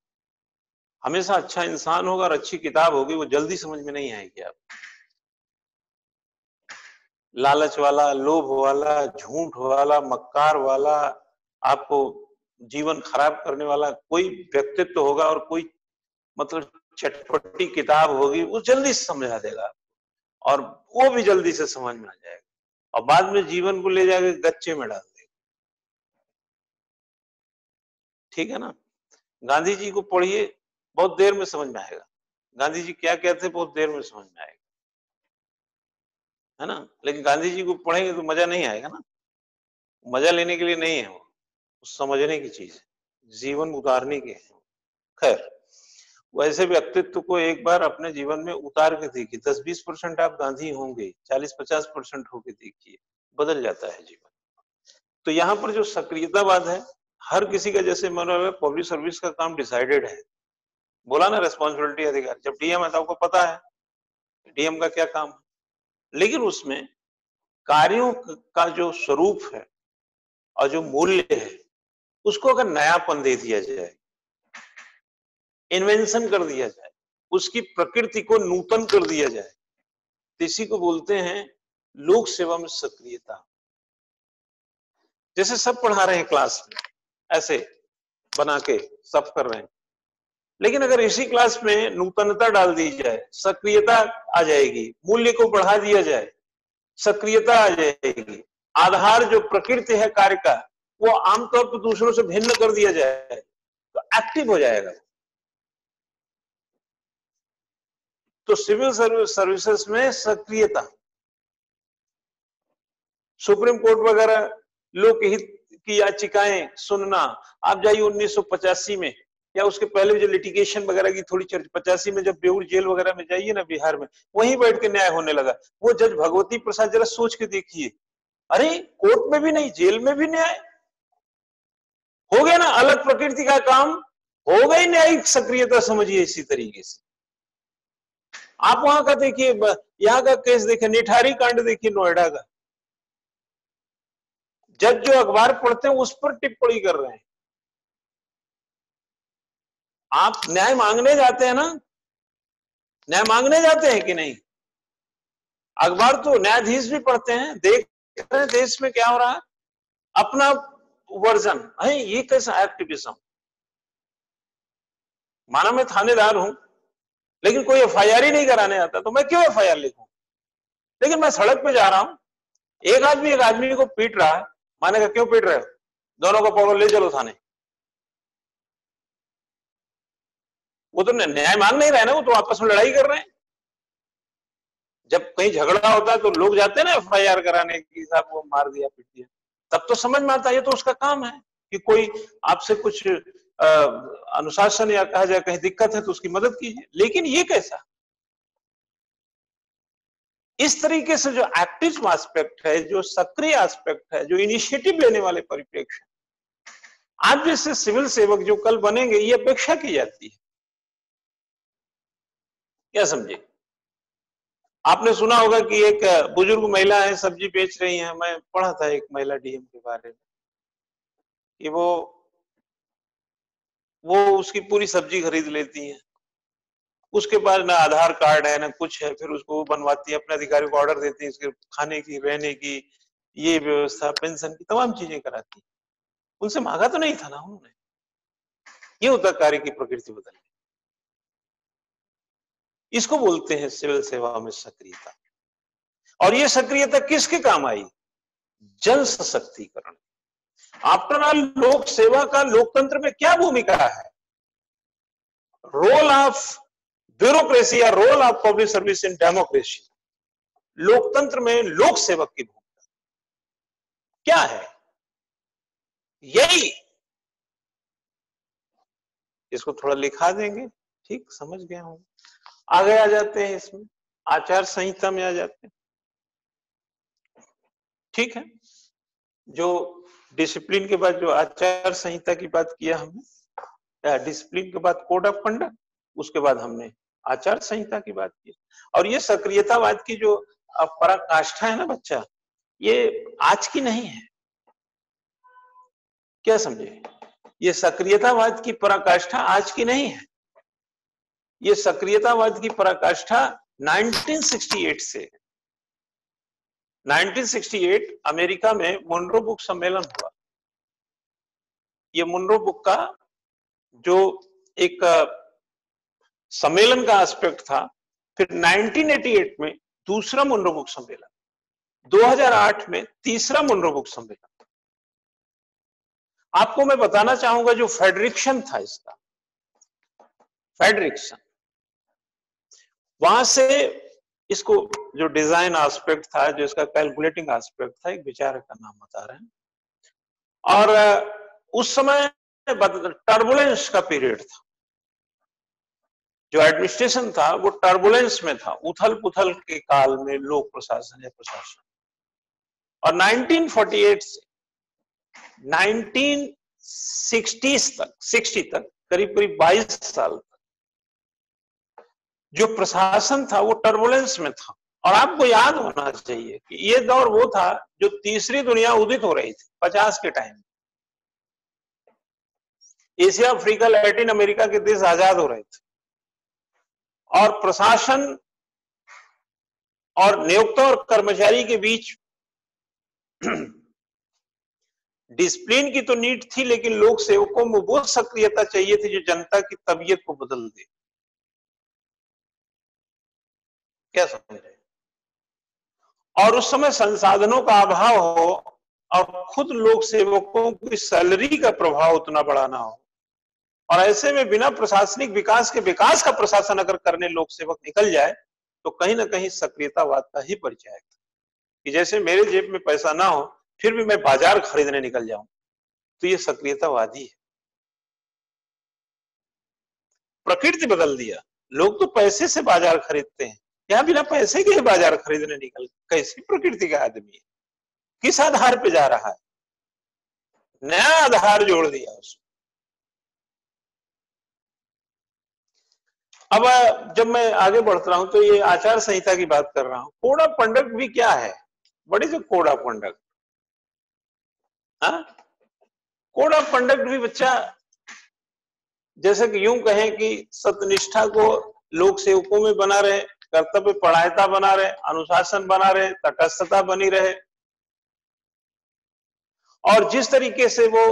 हमेशा अच्छा इंसान होगा और अच्छी किताब होगी, वो जल्दी समझ में नहीं आएगी। आप लालच वाला, लोभ वाला, झूठ वाला, मक्कार वाला, आपको जीवन खराब करने वाला कोई व्यक्तित्व होगा और कोई मतलब चटपटी किताब होगी, वो जल्दी से समझा देगा और वो भी जल्दी से समझ में आ जाएगा और बाद में जीवन को ले जाके गच्चे में डाल देगा। ठीक है ना? गांधी जी को पढ़िए, बहुत देर में समझ में आएगा। गांधी जी क्या कहते, बहुत देर में समझ में आएगा, है ना? लेकिन गांधी जी को पढ़ेंगे तो मजा नहीं आएगा ना। मजा लेने के लिए नहीं है वो समझने की चीज है, जीवन उतारने की है। खैर, वैसे व्यक्तित्व को एक बार अपने जीवन में उतार के देखिए, 10-20% आप गांधी होंगे, 40-50% होके देखिए, बदल जाता है जीवन। तो यहाँ पर जो सक्रियतावाद है, हर किसी का, जैसे मतलब पब्लिक सर्विस का काम डिसाइडेड है, बोला ना रेस्पॉन्सिबिलिटी अधिकार, जब डीएम है तो आपको पता है डीएम का क्या काम है, लेकिन उसमें कार्यों का जो स्वरूप है और जो मूल्य है, उसको अगर नयापन दे दिया जाए, इन्वेंशन कर दिया जाए, उसकी प्रकृति को नूतन कर दिया जाए, तो इसी को बोलते हैं लोक सेवा में सक्रियता। जैसे सब पढ़ा रहे हैं क्लास में, ऐसे बना के सब कर रहे हैं, लेकिन अगर इसी क्लास में नूतनता डाल दी जाए, सक्रियता आ जाएगी, मूल्य को बढ़ा दिया जाए, सक्रियता आ जाएगी, आधार जो प्रकृति है कार्य का वो आमतौर पर दूसरों से भिन्न कर दिया जाए तो एक्टिव हो जाएगा। तो सिविल सर्विसेज में सक्रियता, सुप्रीम कोर्ट वगैरह लोकहित की याचिकाएं सुनना, आप जाइए 1985 में या उसके पहले जो लिटिगेशन वगैरह की थोड़ी चर्चा, 85 में जब बेऊर जेल वगैरह में जाइए ना बिहार में, वहीं बैठ के न्याय होने लगा। वो जज भगवती प्रसाद जरा सोच के देखिए, अरे कोर्ट में भी नहीं, जेल में भी न्याय हो गया ना, अलग प्रकृति का काम हो गई, न्यायिक सक्रियता समझिए। इसी तरीके से आप वहां का देखिए, यहां का केस देखिए, निठारी कांड देखिए नोएडा का, जज जो अखबार पढ़ते हैं उस पर टिप्पणी कर रहे हैं। आप न्याय मांगने जाते हैं ना, न्याय मांगने जाते हैं कि नहीं? अखबार तो न्यायाधीश भी पढ़ते हैं, देख रहे हैं देश में क्या हो रहा है, अपना वर्जन है। ये कैसा एक्टिविज्म? माना मैं थानेदार हूं, लेकिन कोई एफआईआर ही नहीं कराने आता, तो मैं क्यों एफआईआर लिखूं? लेकिन मैं सड़क पे जा रहा हूं, एक आदमी को पीट रहा है, माने का क्यों पीट रहे हो, दोनों को पकड़ो ले चलो थाने। वो तो न्याय मांग नहीं रहे ना, वो तो आपस में लड़ाई कर रहे हैं। जब कहीं झगड़ा होता है तो लोग जाते हैं ना एफआईआर कराने की, साहब वो मार दिया पीट दिया, तब तो समझ में आता है ये तो उसका काम है कि कोई आपसे कुछ अनुशासन या कहा जाए कहीं दिक्कत है तो उसकी मदद कीजिए। लेकिन ये कैसा? इस तरीके से जो एक्टिव एस्पेक्ट है, जो सक्रिय एस्पेक्ट है, जो इनिशिएटिव लेने वाले परिप्रेक्ष्य, आज जैसे सिविल सेवक जो कल बनेंगे, ये अपेक्षा की जाती है। क्या समझे? आपने सुना होगा कि एक बुजुर्ग महिला है, सब्जी बेच रही हैं, मैं पढ़ा था एक महिला डीएम के बारे में कि वो उसकी पूरी सब्जी खरीद लेती हैं, उसके पास ना आधार कार्ड है ना कुछ है, फिर उसको बनवाती है, अपने अधिकारी को ऑर्डर देती है, इसके खाने की, रहने की, ये व्यवस्था, पेंशन की तमाम चीजें कराती है। उनसे मांगा तो नहीं था ना उन्होंने। ये होता कार्य की प्रकृति बदलने, इसको बोलते हैं सिविल सेवा में सक्रियता। और ये सक्रियता किसके काम आई? जन सशक्तिकरण। आफ्टर ऑल लोक सेवा का लोकतंत्र में क्या भूमिका है? रोल ऑफ ब्यूरोक्रेसी या role of public service in democracy, लोकतंत्र में लोक सेवक की भूमिका क्या है? यही, इसको थोड़ा लिखा देंगे, ठीक समझ गया हूं। आगे आ जाते हैं, इसमें आचार संहिता में आ जाते हैं। ठीक है, जो डिसिप्लिन के बाद जो आचार संहिता की बात किया हमने, डिसिप्लिन के बाद कोड ऑफ कंडक्ट, उसके बाद हमने आचार संहिता की बात की। और ये सक्रियतावाद की जो पराकाष्ठा है ना बच्चा, ये आज की नहीं है। क्या समझे? ये सक्रियतावाद की पराकाष्ठा आज की नहीं है। ये सक्रियतावाद की पराकाष्ठा 1968 से, 1968 अमेरिका में मुनरो बुक सम्मेलन हुआ। ये मुनरो बुक का जो एक सम्मेलन का एस्पेक्ट था, फिर 1988 में दूसरा मुनरो बुक सम्मेलन, 2008 में तीसरा मुनरो बुक सम्मेलन। आपको मैं बताना चाहूंगा जो फेडरिक्शन था इसका, फेडरिक्शन, वहां से इसको जो डिजाइन एस्पेक्ट था, जो इसका कैलकुलेटिंग एस्पेक्ट था, एक विचारक का नाम बता रहे हैं। और उस समय टर्बुलेंस का पीरियड था, जो एडमिनिस्ट्रेशन था वो टर्बुलेंस में था, उथल पुथल के काल में लोक प्रशासन या प्रशासन। और 1948 से 1960 तक करीब करीब 22 साल तक जो प्रशासन था वो टर्बुलेंस में था। और आपको याद होना चाहिए कि ये दौर वो था जो तीसरी दुनिया उदित हो रही थी 50 के time. Asia, Africa, Latin America के देश आजाद हो रहे थे और प्रशासन और नियोक्ता और कर्मचारी के बीच डिसिप्लिन की तो नीड थी, लेकिन लोक सेवकों में वो सक्रियता चाहिए थी जो जनता की तबीयत को बदल दे। क्या समझ रहे हैं? और उस समय संसाधनों का अभाव हो और खुद लोक सेवकों की सैलरी का प्रभाव उतना बड़ा ना हो, और ऐसे में बिना प्रशासनिक विकास के विकास का प्रशासन अगर करने लोक सेवक निकल जाए तो कहीं ना कहीं सक्रियतावाद का ही परिचय है कि जैसे मेरे जेब में पैसा ना हो फिर भी मैं बाजार खरीदने निकल जाऊं, तो ये सक्रियतावादी है। प्रकृति बदल दिया, लोग तो पैसे से बाजार खरीदते हैं, यहाँ बिना पैसे के ही बाजार खरीदने निकल, कैसी प्रकृति का आदमी है, किस आधार पे जा रहा है? नया आधार जोड़ दिया उसको। अब जब मैं आगे बढ़ रहा हूं तो ये आचार संहिता की बात कर रहा हूं। कोड ऑफ कंडक्ट भी क्या है? What is code of conduct? Code of conduct भी बच्चा, जैसे कि यूं कहें कि सत्यनिष्ठा को लोक सेवकों में बना रहे, कर्तव्य परायणता बना रहे, अनुशासन बना रहे, तटस्थता बनी रहे, और जिस तरीके से वो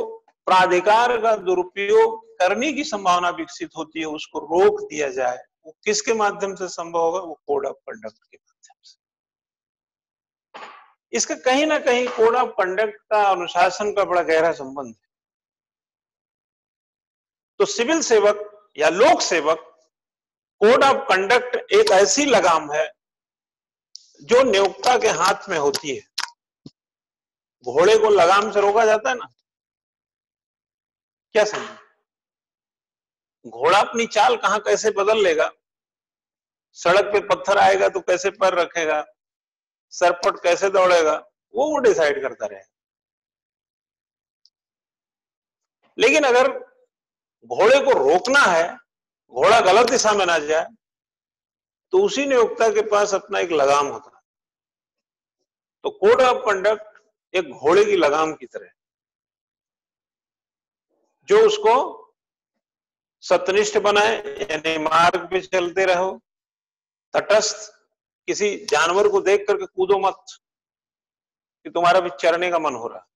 प्राधिकार का दुरुपयोग करने की संभावना विकसित होती है उसको रोक दिया जाए, वो किसके माध्यम से संभव होगा? वो कोड ऑफ कंडक्ट के माध्यम से। इसका कहीं ना कहीं कोड ऑफ कंडक्ट का अनुशासन का बड़ा गहरा संबंध है। तो सिविल सेवक या लोक सेवक, कोड ऑफ कंडक्ट एक ऐसी लगाम है जो नियोक्ता के हाथ में होती है। घोड़े को लगाम से रोका जाता है ना, क्या समझे? घोड़ा अपनी चाल कहां कैसे बदल लेगा, सड़क पे पत्थर आएगा तो कैसे पैर रखेगा, सरपट कैसे दौड़ेगा, वो डिसाइड करता रहेगा। लेकिन अगर घोड़े को रोकना है, घोड़ा गलत दिशा में ना जाए, तो उसी नियोक्ता के पास अपना एक लगाम होता है। तो कोड ऑफ कंडक्ट एक घोड़े की लगाम की तरह, जो उसको सत्यनिष्ठ बनाए, यानी मार्ग पे चलते रहो, तटस्थ, किसी जानवर को देख करके कूदो मत कि तुम्हारा भी चरने का मन हो रहा।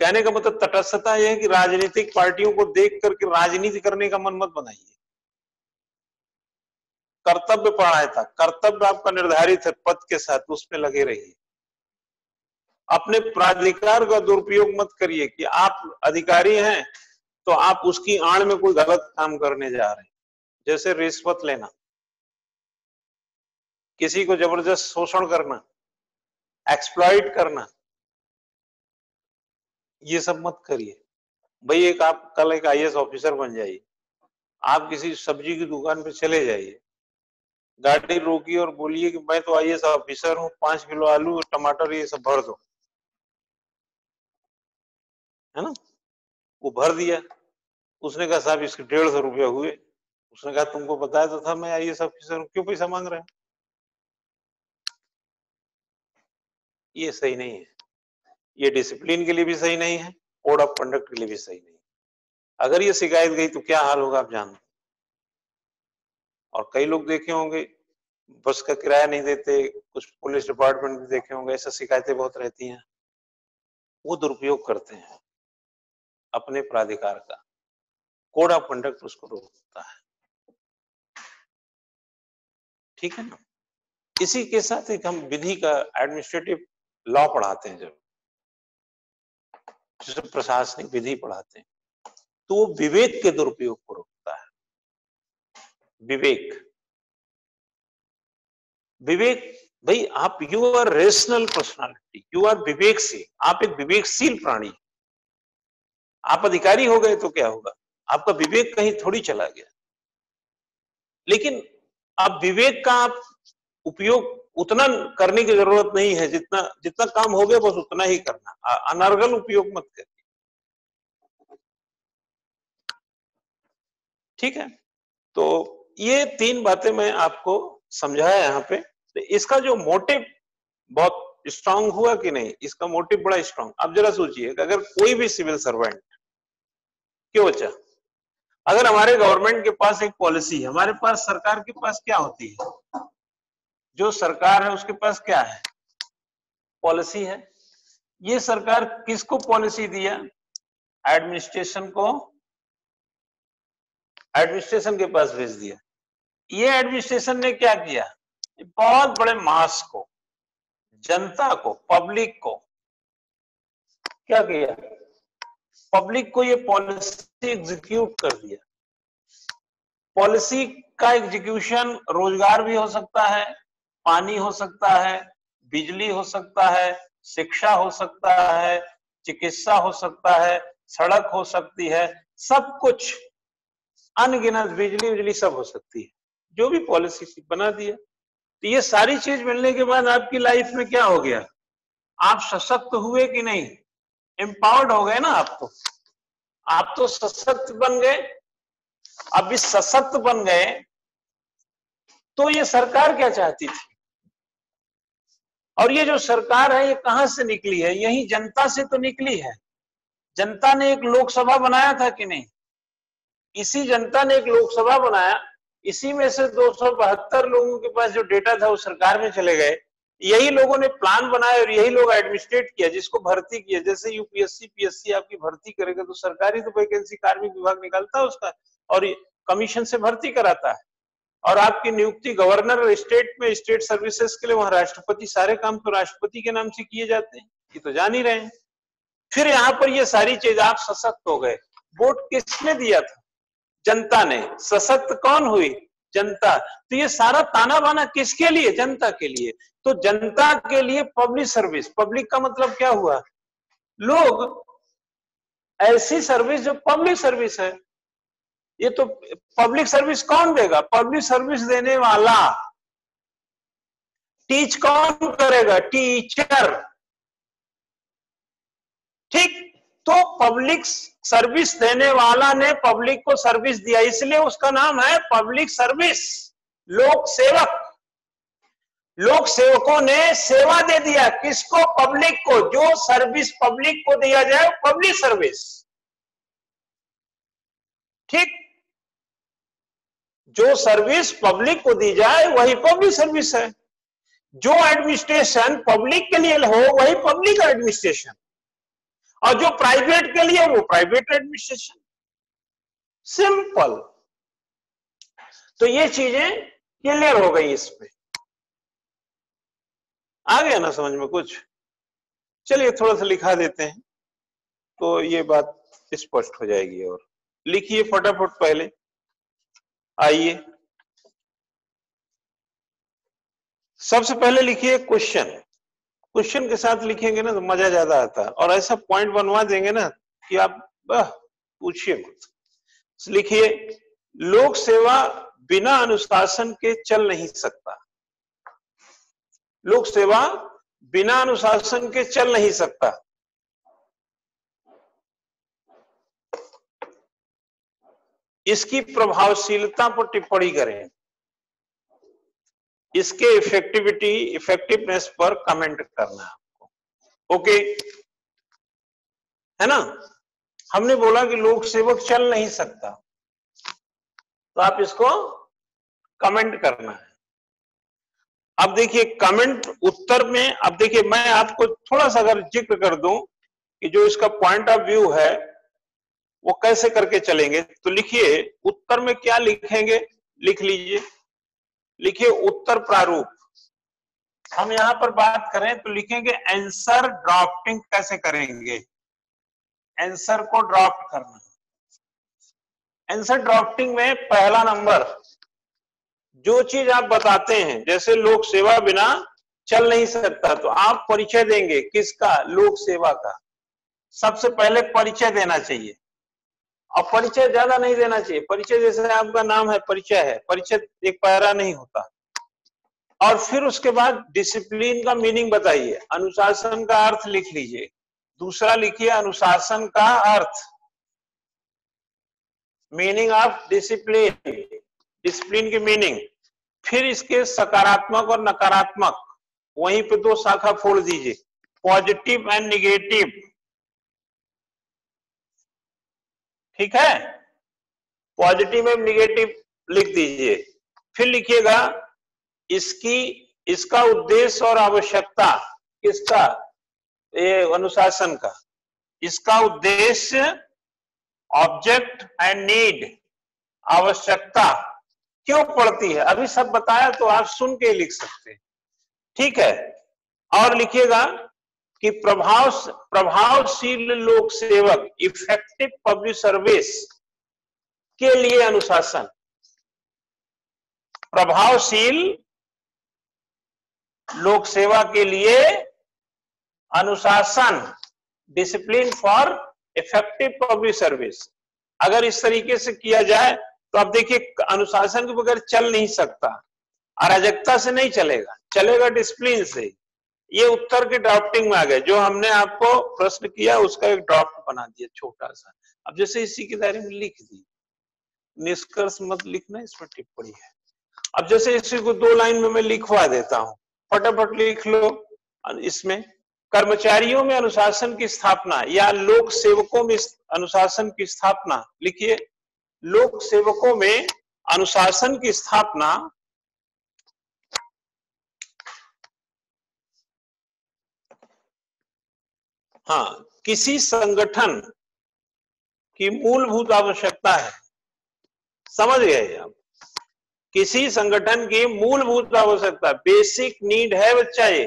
कहने का मतलब तटस्थता यह है कि राजनीतिक पार्टियों को देख करके राजनीति करने का मन मत बनाइए। कर्तव्य परायणता, कर्तव्य आपका निर्धारित है पद के साथ, उस पर लगे रहिए। अपने प्राधिकार का दुरुपयोग मत करिए कि आप अधिकारी हैं तो आप उसकी आड़ में कोई गलत काम करने जा रहे हैं, जैसे रिश्वत लेना, किसी को जबरदस्त शोषण करना, एक्सप्लॉइट करना, ये सब मत करिए। भाई आप कल एक आईएएस ऑफिसर बन जाइए, आप किसी सब्जी की दुकान पे चले जाइए, गाड़ी रोकिए और बोलिए कि मैं तो आईएएस ऑफिसर हूँ, 5 किलो आलू और टमाटर ये सब भर दो, है ना? वो भर दिया, उसने कहा साहब इसके 150 रुपया हुए। उसने कहा तुमको बताया तो था मैं आईएएस ऑफिसर हूँ, क्यों पैसा मांग रहे हैं? ये सही नहीं है, ये डिसिप्लिन के लिए भी सही नहीं है, कोड ऑफ कंडक्ट के लिए भी सही नहीं है। अगर ये शिकायत गई तो क्या हाल होगा आप जानते। और कई लोग देखे होंगे बस का किराया नहीं देते, कुछ पुलिस डिपार्टमेंट भी देखे होंगे, ऐसा शिकायतें बहुत रहती हैं। वो दुरुपयोग करते हैं अपने प्राधिकार का, कोड ऑफ कंडक्ट उसको रोकता है। ठीक है ना? इसी के साथ एक हम विधि का एडमिनिस्ट्रेटिव लॉ पढ़ाते हैं, जब जिसे प्रशासनिक विधि पढ़ाते हैं, तो वो विवेक के दुरुपयोग को रोकता है। विवेक, विवेक भाई आप, you are rational personality, you are विवेकशील, आप एक विवेकशील प्राणी। आप अधिकारी हो गए तो क्या होगा, आपका विवेक कहीं थोड़ी चला गया। लेकिन अब विवेक का आप उपयोग उतना करने की जरूरत नहीं है, जितना जितना काम हो गया बस उतना ही करना, अनर्गल उपयोग मत करिए। ठीक है? तो ये 3 बातें मैं आपको समझाया यहाँ पे। तो इसका जो मोटिव बहुत स्ट्रांग हुआ कि नहीं, इसका मोटिव बड़ा स्ट्रांग। अब जरा सोचिए, अगर कोई भी सिविल सर्वेंट, क्यों बच्चा, अगर हमारे गवर्नमेंट के पास एक पॉलिसी है, हमारे पास सरकार के पास क्या होती है, जो सरकार है उसके पास क्या है, पॉलिसी है। ये सरकार किसको पॉलिसी दिया, एडमिनिस्ट्रेशन को, एडमिनिस्ट्रेशन के पास भेज दिया। ये एडमिनिस्ट्रेशन ने क्या किया, बहुत बड़े मास को, जनता को, पब्लिक को क्या किया, पब्लिक को ये पॉलिसी एग्जीक्यूट कर दिया। पॉलिसी का एग्जीक्यूशन रोजगार भी हो सकता है, पानी हो सकता है, बिजली हो सकता है, शिक्षा हो सकता है, चिकित्सा हो सकता है, सड़क हो सकती है, सब कुछ अनगिनत, बिजली सब हो सकती है, जो भी पॉलिसी बना दिया। तो ये सारी चीज मिलने के बाद आपकी लाइफ में क्या हो गया, आप सशक्त हुए कि नहीं, एम्पावर्ड हो गए ना आप तो सशक्त बन गए। अब इस सशक्त बन गए तो ये सरकार क्या चाहती थी, और ये जो सरकार है ये कहां से निकली है, यही जनता से तो निकली है। जनता ने एक लोकसभा बनाया था कि नहीं, इसी जनता ने एक लोकसभा बनाया, इसी में से 272 लोगों के पास जो डेटा था वो सरकार में चले गए, यही लोगों ने प्लान बनाया और यही लोग एडमिनिस्ट्रेट किया, जिसको भर्ती किया। जैसे यूपीएससी पीएससी आपकी भर्ती करेगा तो सरकारी तो वैकेंसी कार्मिक विभाग निकालता है उसका, और कमीशन से भर्ती कराता है, और आपकी नियुक्ति गवर्नर स्टेट में, स्टेट सर्विसेज के लिए वहां राष्ट्रपति, सारे काम तो राष्ट्रपति के नाम से किए जाते हैं, ये तो जान ही रहे हैं। फिर यहाँ पर ये सारी चीज, आप सशक्त हो गए। वोट किसने दिया था, जनता ने। सशक्त कौन हुई, जनता। तो ये सारा ताना बाना किसके लिए, जनता के लिए। तो जनता के लिए पब्लिक सर्विस, पब्लिक का मतलब क्या हुआ, लोग, ऐसी सर्विस जो पब्लिक सर्विस है। ये तो पब्लिक सर्विस कौन देगा, पब्लिक सर्विस देने वाला। टीच कौन करेगा, टीचर। ठीक, तो पब्लिक सर्विस देने वाला ने पब्लिक को सर्विस दिया, इसलिए उसका नाम है पब्लिक सर्विस, लोक सेवक। लोक सेवकों ने सेवा दे दिया, किसको, पब्लिक को। जो सर्विस पब्लिक को दिया जाए पब्लिक सर्विस। ठीक, जो सर्विस पब्लिक को दी जाए वही पब्लिक सर्विस है। जो एडमिनिस्ट्रेशन पब्लिक के लिए हो वही पब्लिक एडमिनिस्ट्रेशन, और जो प्राइवेट के लिए वो प्राइवेट एडमिनिस्ट्रेशन। सिंपल। तो ये चीजें क्लियर हो गई, इसमें आ गया ना समझ में कुछ। चलिए थोड़ा सा लिखा देते हैं तो ये बात स्पष्ट हो जाएगी। और लिखिए फटाफट, पहले आइए सबसे पहले लिखिए क्वेश्चन। क्वेश्चन के साथ लिखेंगे ना तो मजा ज्यादा आता है, और ऐसा पॉइंट बनवा देंगे ना कि आप पूछिए मत। लिखिए, लोक सेवा बिना अनुशासन के चल नहीं सकता। लोक सेवा बिना अनुशासन के चल नहीं सकता। इसकी प्रभावशीलता पर टिप्पणी करें, इसके इफेक्टिवनेस पर कमेंट करना है आपको। ओके, है ना। हमने बोला कि लोक सेवक चल नहीं सकता, तो आप इसको कमेंट करना है। अब देखिए कमेंट उत्तर में, अब देखिए मैं आपको थोड़ा सा अगर जिक्र कर दूं कि जो इसका पॉइंट ऑफ व्यू है वो कैसे करके चलेंगे, तो लिखिए उत्तर में क्या लिखेंगे, लिख लीजिए। लिखिए उत्तर प्रारूप। हम यहां पर बात करें तो लिखेंगे आंसर ड्राफ्टिंग कैसे करेंगे, आंसर को ड्राफ्ट करना। आंसर ड्राफ्टिंग में पहला नंबर, जो चीज आप बताते हैं, जैसे लोक सेवा बिना चल नहीं सकता, तो आप परिचय देंगे किसका, लोक सेवा का। सबसे पहले परिचय देना चाहिए, और परिचय ज्यादा नहीं देना चाहिए। परिचय जैसे आपका नाम है, परिचय है, परिचय एक पैरा नहीं होता। और फिर उसके बाद डिसिप्लिन का मीनिंग बताइए, अनुशासन का अर्थ लिख लीजिए। दूसरा लिखिए अनुशासन का अर्थ, मीनिंग ऑफ डिसिप्लिन, डिसिप्लिन की मीनिंग। फिर इसके सकारात्मक और नकारात्मक, वहीं पे दो शाखा फोड़ दीजिए, पॉजिटिव एंड निगेटिव। ठीक है, पॉजिटिव एवं निगेटिव लिख दीजिए। फिर लिखिएगा इसका उद्देश्य और आवश्यकता। किसका? ये अनुशासन का। इसका उद्देश्य, ऑब्जेक्ट एंड नीड, आवश्यकता क्यों पड़ती है, अभी सब बताया तो आप सुन के लिख सकते हैं, ठीक है। और लिखिएगा कि प्रभावशील लोक सेवक, इफेक्टिव पब्लिक सर्विस के लिए अनुशासन। प्रभावशील लोक सेवा के लिए अनुशासन, discipline for effective public service. अगर इस तरीके से किया जाए तो आप देखिए अनुशासन के बगैर चल नहीं सकता, अराजकता से नहीं चलेगा, चलेगा डिसिप्लिन से। ये उत्तर के ड्राफ्टिंग में आ गए, जो हमने आपको प्रश्न किया उसका एक ड्राफ्ट बना दिया छोटा सा। अब जैसे इसी के दायरे में लिख दी, निष्कर्ष मत लिखना, इसमें टिप्पणी है। अब जैसे इसी को 2 लाइन में मैं लिखवा देता हूं, फटाफट लिख लो। इसमें कर्मचारियों में अनुशासन की स्थापना या लोक सेवकों में अनुशासन की स्थापना, लिखिए लोक सेवकों में अनुशासन की स्थापना हाँ किसी संगठन की मूलभूत आवश्यकता है। समझ गए आप? किसी संगठन की मूलभूत आवश्यकता, बेसिक नीड है बच्चा ये।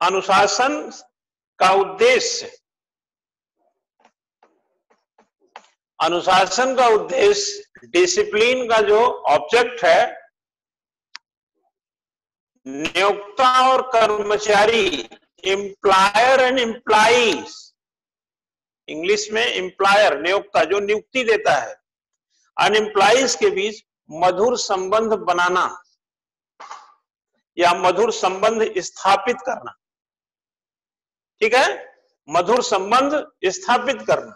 अनुशासन का उद्देश्य, अनुशासन का उद्देश्य, डिसिप्लिन का जो ऑब्जेक्ट है, नियोक्ता और कर्मचारी, एम्प्लॉयर एंड एम्प्लॉइज, इंग्लिश में एम्प्लॉयर नियोक्ता जो नियुक्ति देता है, अनएम्प्लॉइज के बीच मधुर संबंध बनाना या मधुर संबंध स्थापित करना, ठीक है, मधुर संबंध स्थापित करना।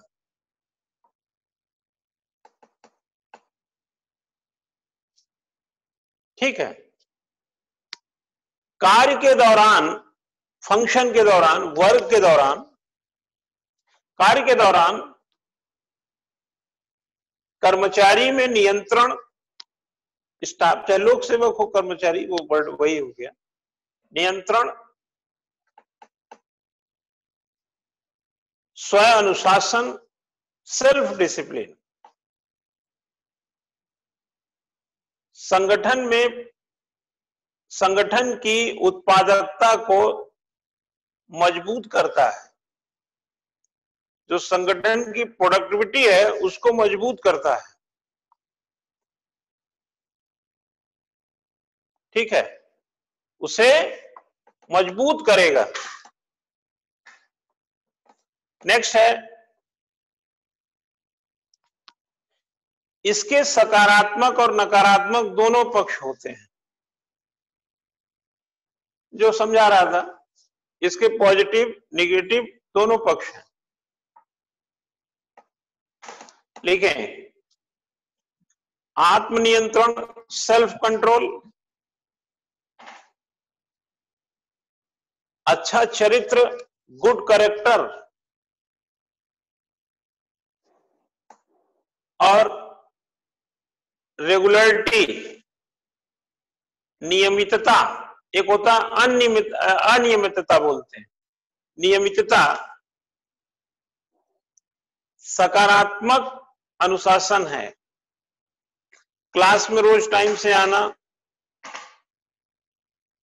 ठीक है। कार्य के दौरान, फंक्शन के दौरान, वर्क के दौरान, कार्य के दौरान कर्मचारी में नियंत्रण, स्टाफ चाहे लोक सेवक हो कर्मचारी, वो वर्ड वही हो गया, नियंत्रण, स्व अनुशासन, सेल्फ डिसिप्लिन, संगठन की उत्पादकता को मजबूत करता है, जो संगठन की प्रोडक्टिविटी है उसको मजबूत करता है, ठीक है, उसे मजबूत करेगा। नेक्स्ट है, इसके सकारात्मक और नकारात्मक दोनों पक्ष होते हैं, जो समझा रहा था, इसके पॉजिटिव नेगेटिव दोनों पक्ष हैं। लिखें, आत्मनियंत्रण, सेल्फ कंट्रोल, अच्छा चरित्र, गुड कैरेक्टर, और रेगुलरिटी, नियमितता। एक होता अनियमितता बोलते हैं, नियमितता। सकारात्मक अनुशासन है, क्लास में रोज टाइम से आना,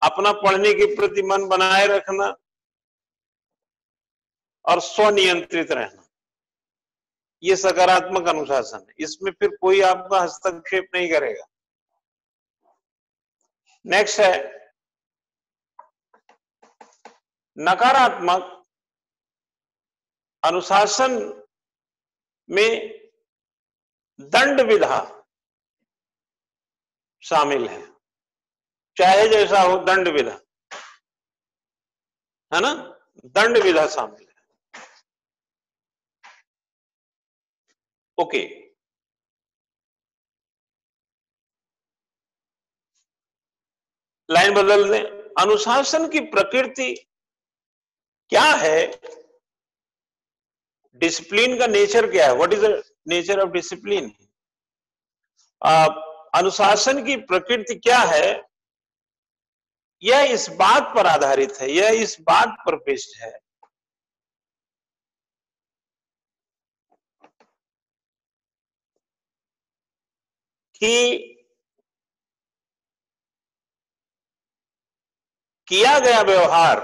अपना पढ़ने के प्रति मन बनाए रखना और स्वनियंत्रित रहना, ये सकारात्मक अनुशासन है। इसमें फिर कोई आपका हस्तक्षेप नहीं करेगा। नेक्स्ट है नकारात्मक अनुशासन में दंड विधा शामिल है, चाहे जैसा हो दंड विधा, है ना, दंड विधा शामिल है। ओके, लाइन बदल दें। अनुशासन की प्रकृति क्या है डिसिप्लिन का नेचर क्या है? What is the nature of discipline? अनुशासन की प्रकृति क्या है? यह इस बात पर आधारित है, यह इस बात पर बेस्ड है कि किया गया व्यवहार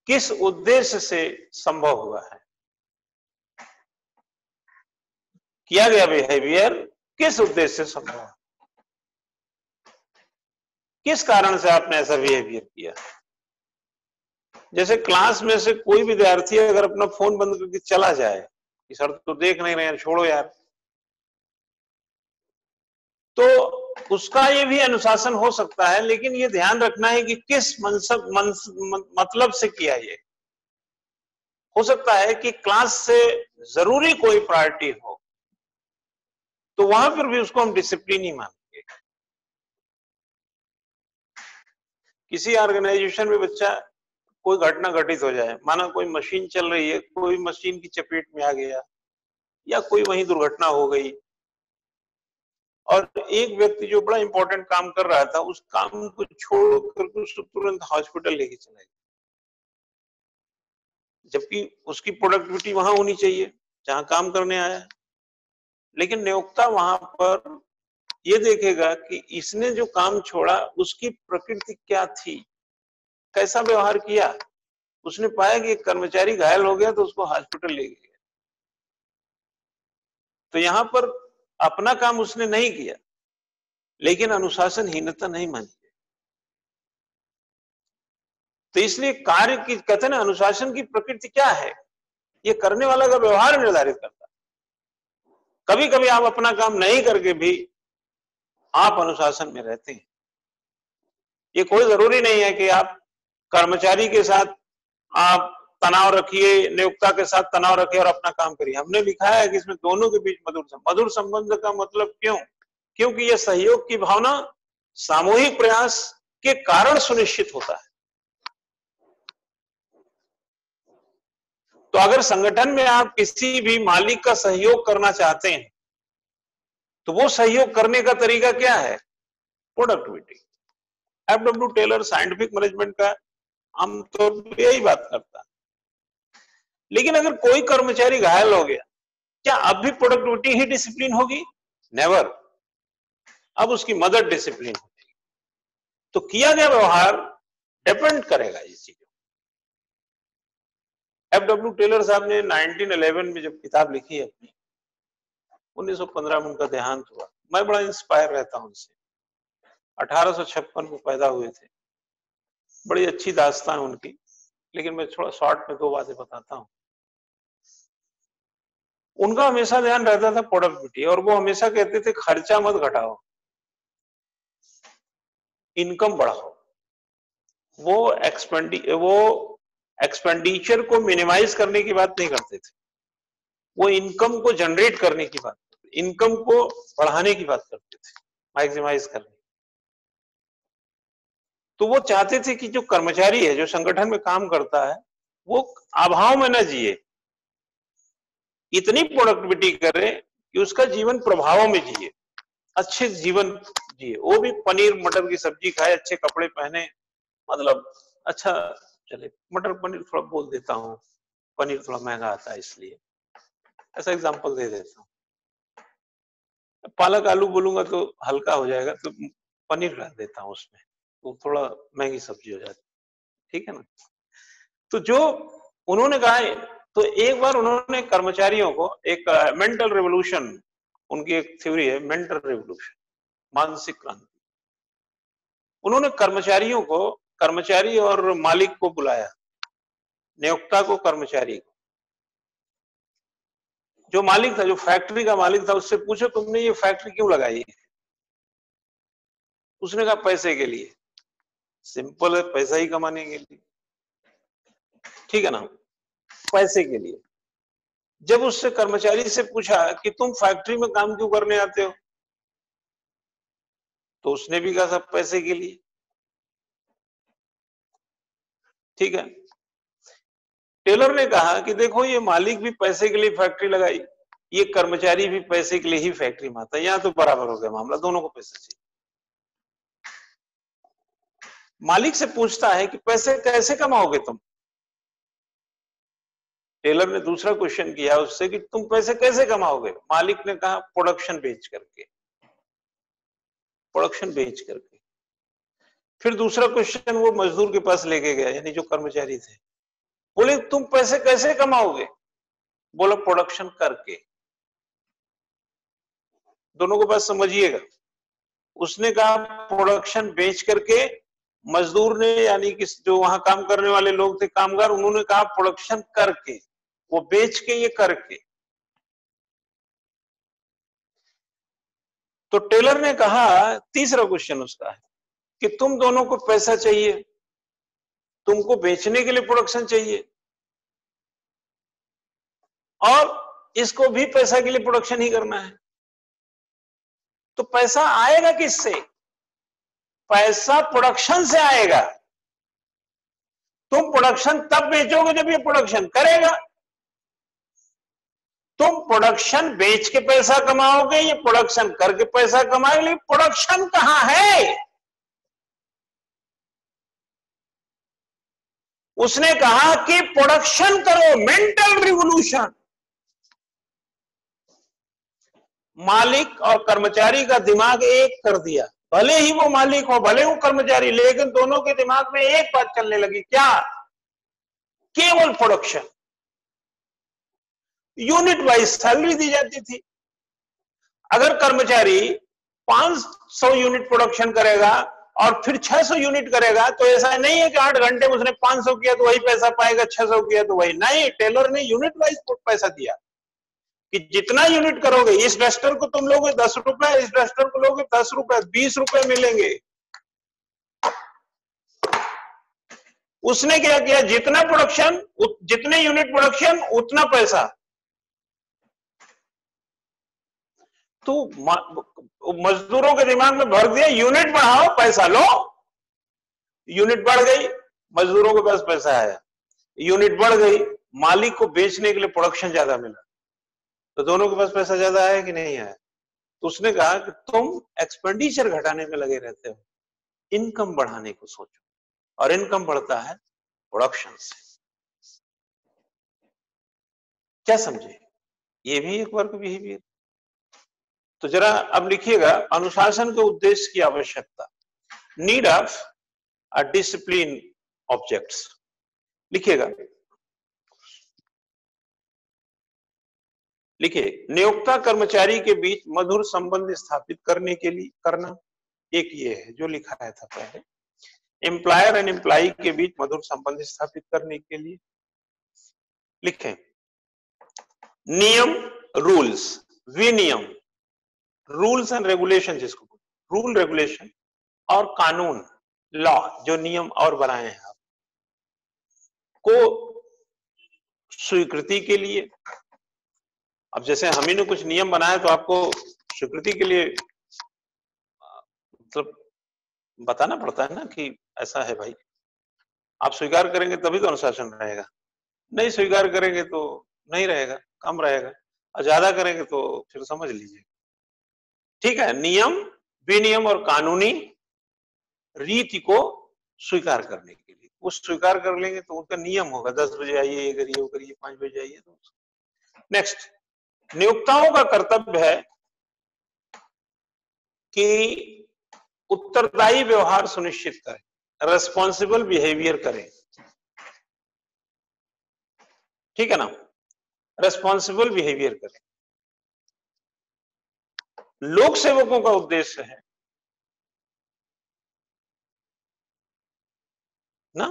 किस उद्देश्य से संभव हुआ है, किया गया बिहेवियर किस उद्देश्य से संभव है, किस कारण से आपने ऐसा बिहेवियर किया। जैसे क्लास में से कोई विद्यार्थी अगर अपना फोन बंद करके चला जाए कि सर तो देख नहीं रहे हैं, छोड़ो यार, तो उसका ये भी अनुशासन हो सकता है, लेकिन ये ध्यान रखना है कि किस मतलब से किया। ये हो सकता है कि क्लास से जरूरी कोई प्रायोरिटी हो, तो वहां पर भी उसको हम डिसिप्लिन ही मानेंगे। किसी ऑर्गेनाइजेशन में बच्चा कोई घटना घटित हो जाए, माना कोई मशीन चल रही है, कोई मशीन की चपेट में आ गया या कोई वहीं दुर्घटना हो गई और एक व्यक्ति जो बड़ा इंपॉर्टेंट काम कर रहा था उस काम को छोड़कर उसको तुरंत हॉस्पिटल लेके चला गया, जबकि उसकी प्रोडक्टिविटी वहां होनी चाहिए जहां काम करने आया है। लेकिन नियोक्ता वहां पर ये देखेगा कि इसने जो काम छोड़ा उसकी प्रकृति क्या थी, कैसा व्यवहार किया। उसने पाया कि एक कर्मचारी घायल हो गया तो उसको हॉस्पिटल ले गया, तो यहां पर अपना काम उसने नहीं किया, लेकिन अनुशासनहीनता नहीं मानी। तो इसलिए कार्य की, कहते हैं ना, अनुशासन की प्रकृति क्या है, ये करने वाला का व्यवहार निर्धारित करता है। कभी कभी आप अपना काम नहीं करके भी आप अनुशासन में रहते हैं। ये कोई जरूरी नहीं है कि आप कर्मचारी के साथ आप तनाव रखिए, नियोक्ता के साथ तनाव रखिए और अपना काम करिए। हमने लिखा है कि इसमें दोनों के बीच मधुर संबंध का मतलब क्यों? क्योंकि यह सहयोग की भावना सामूहिक प्रयास के कारण सुनिश्चित होता है। तो अगर संगठन में आप किसी भी मालिक का सहयोग करना चाहते हैं तो वो सहयोग करने का तरीका क्या है? Productivity. FW Taylor scientific management का आमतौर पर यही बात करता है। लेकिन अगर कोई कर्मचारी घायल हो गया, क्या अब भी प्रोडक्टिविटी ही डिसिप्लिन होगी? नेवर। अब उसकी मदर डिसिप्लिन होगी। तो किया गया व्यवहार डिपेंड करेगा इस चीज। एफडब्ल्यू टेलर साहब ने 1911 में जब किताब लिखी है अपनी, 1915 में उनका देहांत हुआ। मैं बड़ा इंस्पायर रहता हूं उनसे। 1856 में पैदा हुए थे। बड़ी अच्छी दास्तान उनकी, लेकिन मैं थोड़ा शॉर्ट में दो बातें बताता हूं। उनका हमेशा ध्यान रहता था प्रोडक्टिविटी, और वो हमेशा कहते थे खर्चा मत घटाओ, इनकम बढ़ाओ। वो एक्सपेंडिचर को मिनिमाइज करने की बात नहीं करते थे, वो इनकम को जनरेट करने की बात, इनकम को बढ़ाने की बात करते थे, मैक्सिमाइज करने। तो वो चाहते थे कि जो कर्मचारी है, जो संगठन में काम करता है, वो अभाव में न जिए, इतनी प्रोडक्टिविटी करे कि उसका जीवन प्रभावों में जिए, अच्छे जीवन जिए। वो भी पनीर मटर की सब्जी खाए, अच्छे कपड़े पहने, मतलब अच्छा चले। मटर पनीर थोड़ा बोल देता हूँ, पनीर थोड़ा महंगा आता है इसलिए ऐसा एग्जांपल दे देता हूँ। पालक आलू बोलूंगा तो हल्का हो जाएगा, तो पनीर डाल देता हूँ उसमें, तो थोड़ा महंगी सब्जी हो जाती, ठीक है ना। तो जो उन्होंने कहा है, तो एक बार उन्होंने कर्मचारियों को एक मेंटल रेवोल्यूशन, उनकी एक थ्योरी है मेंटल रेवोल्यूशन, मानसिक क्रांति। उन्होंने कर्मचारियों को, कर्मचारी और मालिक को बुलाया, नियोक्ता को, कर्मचारी को। जो मालिक था, जो फैक्ट्री का मालिक था, उससे पूछो तुमने ये फैक्ट्री क्यों लगाई? उसने कहा पैसे के लिए। सिंपल है, पैसा ही कमाने के लिए, ठीक है ना, पैसे के लिए। जब उससे कर्मचारी से पूछा कि तुम फैक्ट्री में काम क्यों करने आते हो, तो उसने भी कहा सब पैसे के लिए। ठीक है। टेलर ने कहा कि देखो ये मालिक भी पैसे के लिए फैक्ट्री लगाई, ये कर्मचारी भी पैसे के लिए ही फैक्ट्री में आता है, यहां तो बराबर हो गया मामला, दोनों को पैसे चाहिए। मालिक से पूछता है कि पैसे कैसे कमाओगे तुम? टेलर ने दूसरा क्वेश्चन किया उससे कि तुम पैसे कैसे कमाओगे? मालिक ने कहा प्रोडक्शन बेच करके, प्रोडक्शन बेच करके। फिर दूसरा क्वेश्चन वो मजदूर के पास लेके गया, यानी जो कर्मचारी थे, बोले तुम पैसे कैसे कमाओगे? बोला प्रोडक्शन करके। दोनों को बात समझिएगा। उसने कहा प्रोडक्शन बेच करके, मजदूर ने यानी कि जो वहां काम करने वाले लोग थे कामगार, उन्होंने कहा प्रोडक्शन करके, वो बेच के ये करके। तो टेलर ने कहा, तीसरा क्वेश्चन उसका है कि तुम दोनों को पैसा चाहिए, तुमको बेचने के लिए प्रोडक्शन चाहिए और इसको भी पैसा के लिए प्रोडक्शन ही करना है, तो पैसा आएगा किससे? पैसा प्रोडक्शन से आएगा। तुम प्रोडक्शन तब बेचोगे जब ये प्रोडक्शन करेगा। तुम प्रोडक्शन बेच के पैसा कमाओगे, ये प्रोडक्शन करके पैसा कमाओगे, प्रोडक्शन कहां है? उसने कहा कि प्रोडक्शन करो, मेंटल रिवॉल्यूशन। मालिक और कर्मचारी का दिमाग एक कर दिया, भले ही वो मालिक हो भले वो कर्मचारी, लेकिन दोनों के दिमाग में एक बात चलने लगी, क्या? केवल प्रोडक्शन। यूनिट वाइज सैलरी दी जाती थी। अगर कर्मचारी 500 यूनिट प्रोडक्शन करेगा और फिर 600 यूनिट करेगा, तो ऐसा नहीं है कि 8 घंटे में उसने 500 किया तो वही पैसा पाएगा, 600 किया तो वही नहीं। टेलर ने यूनिट वाइज पैसा दिया कि जितना यूनिट करोगे, इस डस्टर को तुम लोगे 10 रुपए, इस डस्टर को लोगे 10 रुपए, 20 रुपए मिलेंगे। उसने क्या किया, जितना प्रोडक्शन, जितने यूनिट प्रोडक्शन उतना पैसा। तो मजदूरों के दिमाग में भर दिया, यूनिट बढ़ाओ पैसा लो। यूनिट बढ़ गई, मजदूरों के पास पैसा आया। यूनिट बढ़ गई, मालिक को बेचने के लिए प्रोडक्शन ज्यादा मिला, तो दोनों के पास पैसा ज्यादा आया कि नहीं आया? तो उसने कहा कि तुम एक्सपेंडिचर घटाने में लगे रहते हो, इनकम बढ़ाने को सोचो, और इनकम बढ़ता है प्रोडक्शन से। क्या समझे? ये भी एक वर्क बिहेवियर। तो जरा अब लिखिएगा, अनुशासन के उद्देश्य की आवश्यकता, need of a discipline objects. लिखिएगा, लिखिए, नियोक्ता कर्मचारी के बीच मधुर संबंध स्थापित करने के लिए करना, एक ये है जो लिखा है था पहले। एम्प्लॉयर एंड एम्प्लॉई के बीच मधुर संबंध स्थापित करने के लिए लिखें, नियम, रूल्स, विनियम, रूल्स एंड रेगुलेशन, जिसको रूल रेगुलेशन, और कानून, लॉ, जो नियम और बनाए हैं आप को स्वीकृति के लिए। अब जैसे हम ही ने कुछ नियम बनाए तो आपको स्वीकृति के लिए मतलब बताना पड़ता है ना कि ऐसा है भाई। आप स्वीकार करेंगे तभी तो अनुशासन रहेगा, नहीं स्वीकार करेंगे तो नहीं रहेगा, कम रहेगा, और ज्यादा करेंगे तो फिर समझ लीजिए। ठीक है, नियम, विनियम और कानूनी रीति को स्वीकार करने के लिए, वो स्वीकार कर लेंगे तो उनका नियम होगा, 10 बजे आइए, ये करिए, वो करिए, 5 बजे आइए। तो नेक्स्ट, नियोक्ताओं का कर्तव्य है कि उत्तरदायी व्यवहार सुनिश्चित करें, रेस्पॉन्सिबल बिहेवियर करें। ठीक है ना, रेस्पॉन्सिबल बिहेवियर करें। लोक सेवकों का उद्देश्य है ना,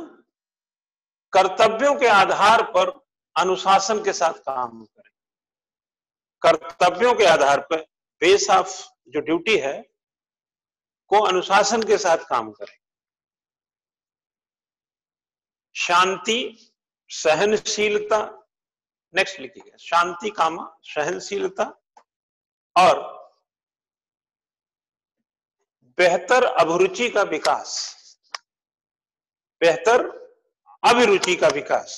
कर्तव्यों के आधार पर अनुशासन के साथ काम करें। कर्तव्यों के आधार पर, बेस ऑफ जो ड्यूटी है, को अनुशासन के साथ काम करें। शांति, सहनशीलता, नेक्स्ट लिखिएगा, शांति कामा सहनशीलता और बेहतर अभिरुचि का विकास, बेहतर अभिरुचि का विकास।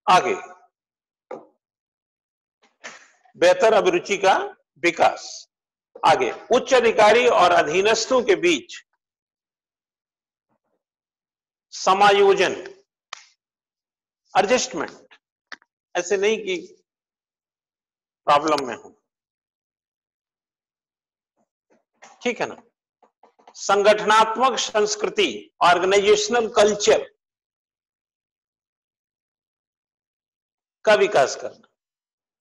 आगे, बेहतर अभिरुचि का विकास। आगे, उच्च अधिकारी और अधीनस्थों के बीच समायोजन, एडजस्टमेंट, ऐसे नहीं कि प्रॉब्लम में हो, ठीक है ना। संगठनात्मक संस्कृति, ऑर्गेनाइजेशनल कल्चर का विकास करना।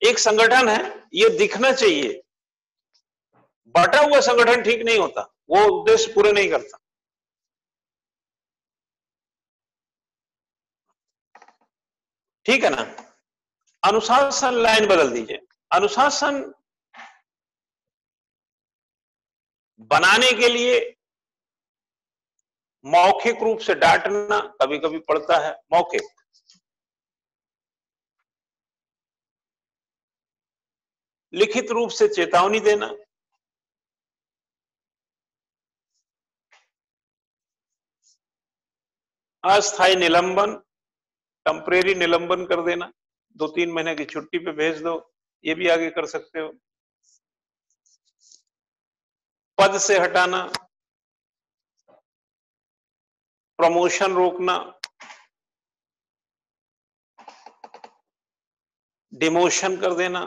एक संगठन है, ये दिखना चाहिए, बटा हुआ संगठन ठीक नहीं होता, वो उद्देश्य पूरे नहीं करता। ठीक है ना। अनुशासन लाइन बदल दीजिए। अनुशासन बनाने के लिए मौखिक रूप से डांटना कभी कभी पड़ता है, मौखिक। लिखित रूप से चेतावनी देना, अस्थायी निलंबन, टेम्परेरी निलंबन कर देना, 2-3 महीने की छुट्टी पे भेज दो, ये भी आगे कर सकते हो। पद से हटाना, प्रमोशन रोकना, डिमोशन कर देना,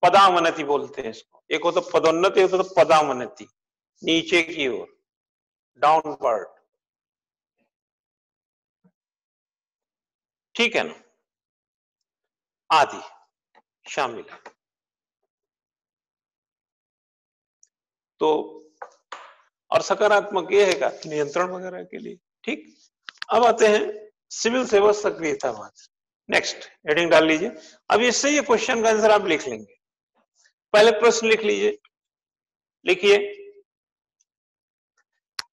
पदावनति बोलते हैं इसको। एक होता पदोन्नति, एक होता पदावनति, नीचे की ओर, डाउनवर्ड। ठीक है ना, आदि शामिल है। तो और सकारात्मक ये है नियंत्रण वगैरह के लिए। ठीक, अब आते हैं सिविल सेवा सक्रियतावाद। नेक्स्ट हेडिंग डाल लीजिए। अब इससे ये क्वेश्चन का आंसर आप लिख लेंगे। पहले प्रश्न लिख लीजिए, लिखिए,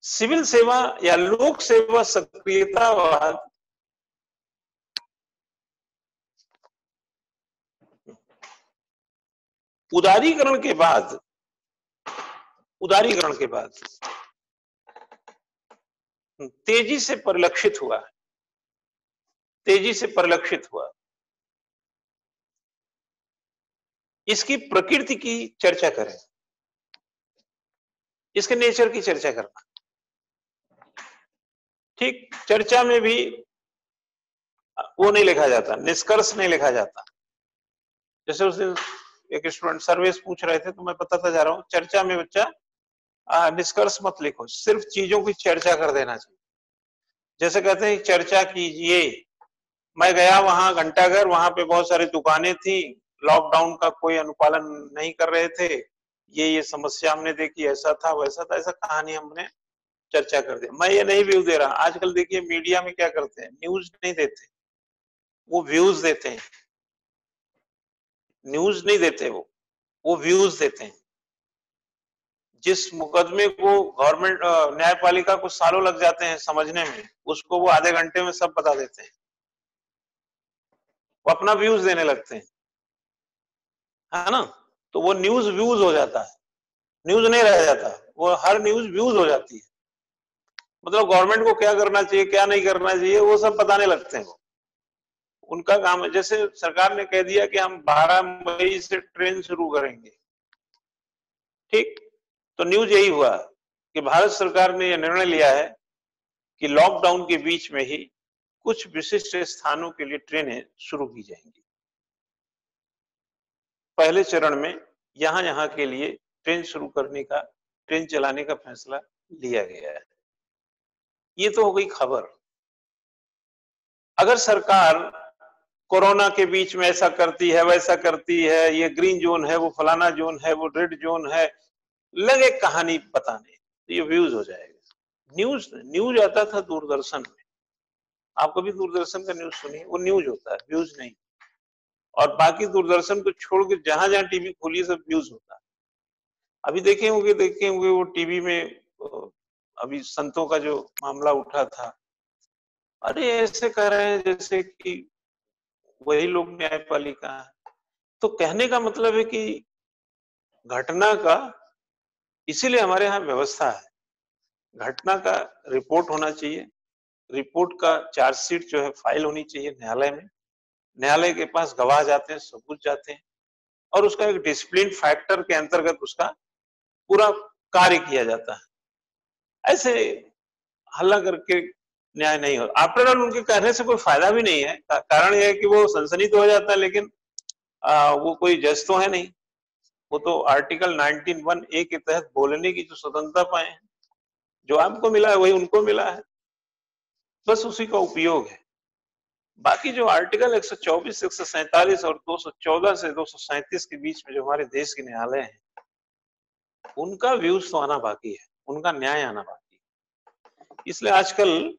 सिविल सेवा या लोक सेवा सक्रियतावाद उदारीकरण के बाद तेजी से परिलक्षित हुआ, तेजी से परिलक्षित हुआ। इसकी प्रकृति की चर्चा करें, इसके नेचर की चर्चा करना। ठीक, चर्चा में भी वो नहीं लिखा जाता, निष्कर्ष नहीं लिखा जाता। जैसे उस दिन एक स्टूडेंट सर्वेस पूछ रहे थे तो मैं बताता जा रहा हूं, चर्चा में बच्चा निष्कर्ष मत लिखो, सिर्फ चीजों की चर्चा कर देना चाहिए। जैसे कहते हैं चर्चा कीजिए, मैं गया वहां घंटाघर, वहां पे बहुत सारी दुकानें थी, लॉकडाउन का कोई अनुपालन नहीं कर रहे थे, ये समस्या हमने देखी, ऐसा था वैसा था, ऐसा कहानी हमने चर्चा कर दी। मैं ये नहीं व्यू दे रहा। आजकल देखिए मीडिया में क्या करते हैं, न्यूज नहीं देते, वो व्यूज देते हैं। न्यूज नहीं देते, वो व्यूज देते हैं। जिस मुकदमे को गवर्नमेंट न्यायपालिका को सालों लग जाते हैं समझने में, उसको वो आधे घंटे में सब बता देते हैं, वो अपना व्यूज देने लगते हैं, है ना। तो वो न्यूज व्यूज हो जाता है, न्यूज नहीं रह जाता, वो हर न्यूज व्यूज हो जाती है। मतलब गवर्नमेंट को क्या करना चाहिए क्या नहीं करना चाहिए वो सब बताने लगते हैं। वो उनका काम है। जैसे सरकार ने कह दिया कि हम 12 मई से ट्रेन शुरू करेंगे, ठीक, तो न्यूज यही हुआ कि भारत सरकार ने यह निर्णय लिया है कि लॉकडाउन के बीच में ही कुछ विशिष्ट स्थानों के लिए ट्रेनें शुरू की जाएंगी। पहले चरण में यहां यहां के लिए ट्रेन शुरू करने का, ट्रेन चलाने का फैसला लिया गया है। ये तो हो गई खबर। अगर सरकार कोरोना के बीच में ऐसा करती है वैसा करती है, ये ग्रीन जोन है, वो फलाना जोन है, वो रेड जोन है, लगे कहानी बताने, तो ये व्यूज हो जाएगा। न्यूज आता था दूरदर्शन में, आप कभी दूरदर्शन का न्यूज सुनिए, वो न्यूज होता है, व्यूज नहीं। और बाकी दूरदर्शन को छोड़ के जहां जहां टीवी खोलिए सब व्यूज होता है। अभी देखे होंगे वो टीवी में अभी संतों का जो मामला उठा था, अरे ऐसे कह रहे हैं जैसे कि वही लोग न्यायपालिका है। तो कहने का मतलब है कि घटना का, इसीलिए हमारे यहाँ व्यवस्था है, घटना का रिपोर्ट होना चाहिए, रिपोर्ट का चार्जशीट जो है फाइल होनी चाहिए न्यायालय में, न्यायालय के पास गवाह जाते हैं, सबूत जाते हैं और उसका एक डिसिप्लिन फैक्टर के अंतर्गत उसका पूरा कार्य किया जाता है। ऐसे हल्ला करके न्याय नहीं होता। आफ्टर ऑल उनके कहने से कोई फायदा भी नहीं है, कारण यह है कि वो सनसनी तो हो जाता है लेकिन वो कोई जज तो है नहीं, वो तो आर्टिकल 19(1)(a) के तहत बोलने की जो स्वतंत्रता पाए हैं, जो आपको मिला है वही उनको मिला है, बस उसी का उपयोग है। बाकी जो आर्टिकल 124, 147 और 214 से 237 के बीच में जो हमारे देश के न्यायालय हैं, उनका व्यूज तो आना बाकी है, उनका न्याय आना बाकी है। इसलिए आजकल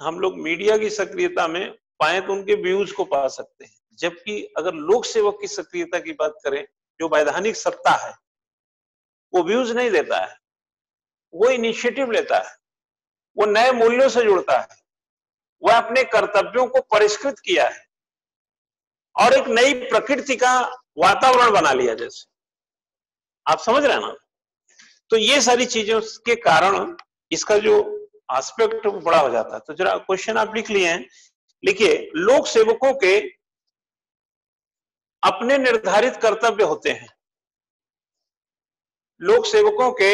हम लोग मीडिया की सक्रियता में पाए तो उनके व्यूज को पा सकते हैं, जबकि अगर लोक सेवक की सक्रियता की बात करें, जो वैधानिक सत्ता है, वो व्यूज नहीं देता है, वो इनिशिएटिव लेता है, वो नए मूल्यों से जुड़ता है, वह अपने कर्तव्यों को परिष्कृत किया है और एक नई प्रकृति का वातावरण बना लिया। जैसे आप समझ रहे हैं ना, तो ये सारी चीजों के कारण इसका जो एस्पेक्ट वो बड़ा हो जाता है। तो जरा क्वेश्चन आप लिख लिए हैं, लिखिए, लोक सेवकों के अपने निर्धारित कर्तव्य होते हैं। लोक सेवकों के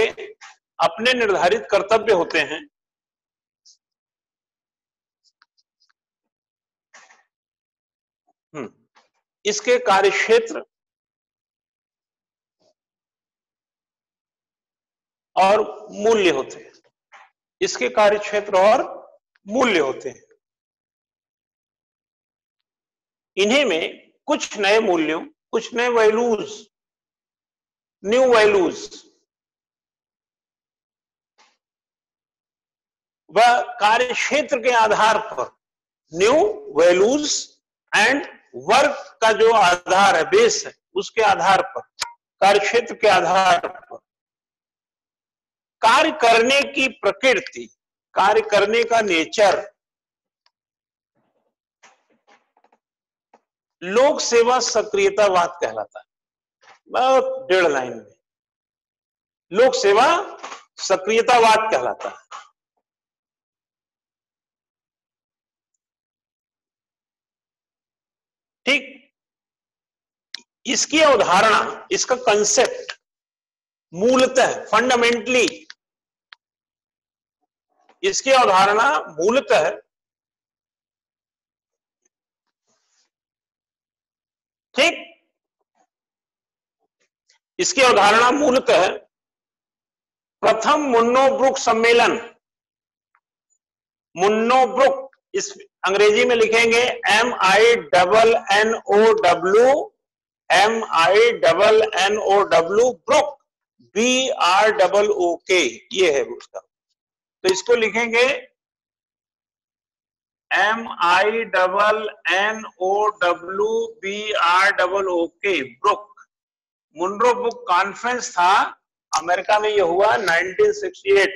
अपने निर्धारित कर्तव्य होते हैं। इसके कार्यक्षेत्र और मूल्य होते हैं। इसके कार्यक्षेत्र और मूल्य होते हैं। इन्हीं में कुछ नए मूल्यों, कुछ नए वैल्यूज, न्यू वैल्यूज व कार्यक्षेत्र के आधार पर, न्यू वैल्यूज एंड वर्क का जो आधार है, बेस है, उसके आधार पर, कार्यक्षेत्र के आधार पर कार्य करने की प्रकृति, कार्य करने का नेचर लोक सेवा सक्रियतावाद कहलाता है। बहुत 1.5 लाइन में लोक सेवा सक्रियतावाद कहलाता है। ठीक, इसकी अवधारणा, इसका कंसेप्ट मूलतः, फंडामेंटली इसकी अवधारणा मूलतः ठीक, इसकी अवधारणा मूलतः प्रथम मुन्नो ब्रुक सम्मेलन, मुन्नो ब्रुक, इस अंग्रेजी में लिखेंगे MINNOW ब्रुक, BROOK, ये है उसका। तो इसको लिखेंगे MINNOWBROOK, brook. Minnowbrook conference था, अमेरिका में ये हुआ 1968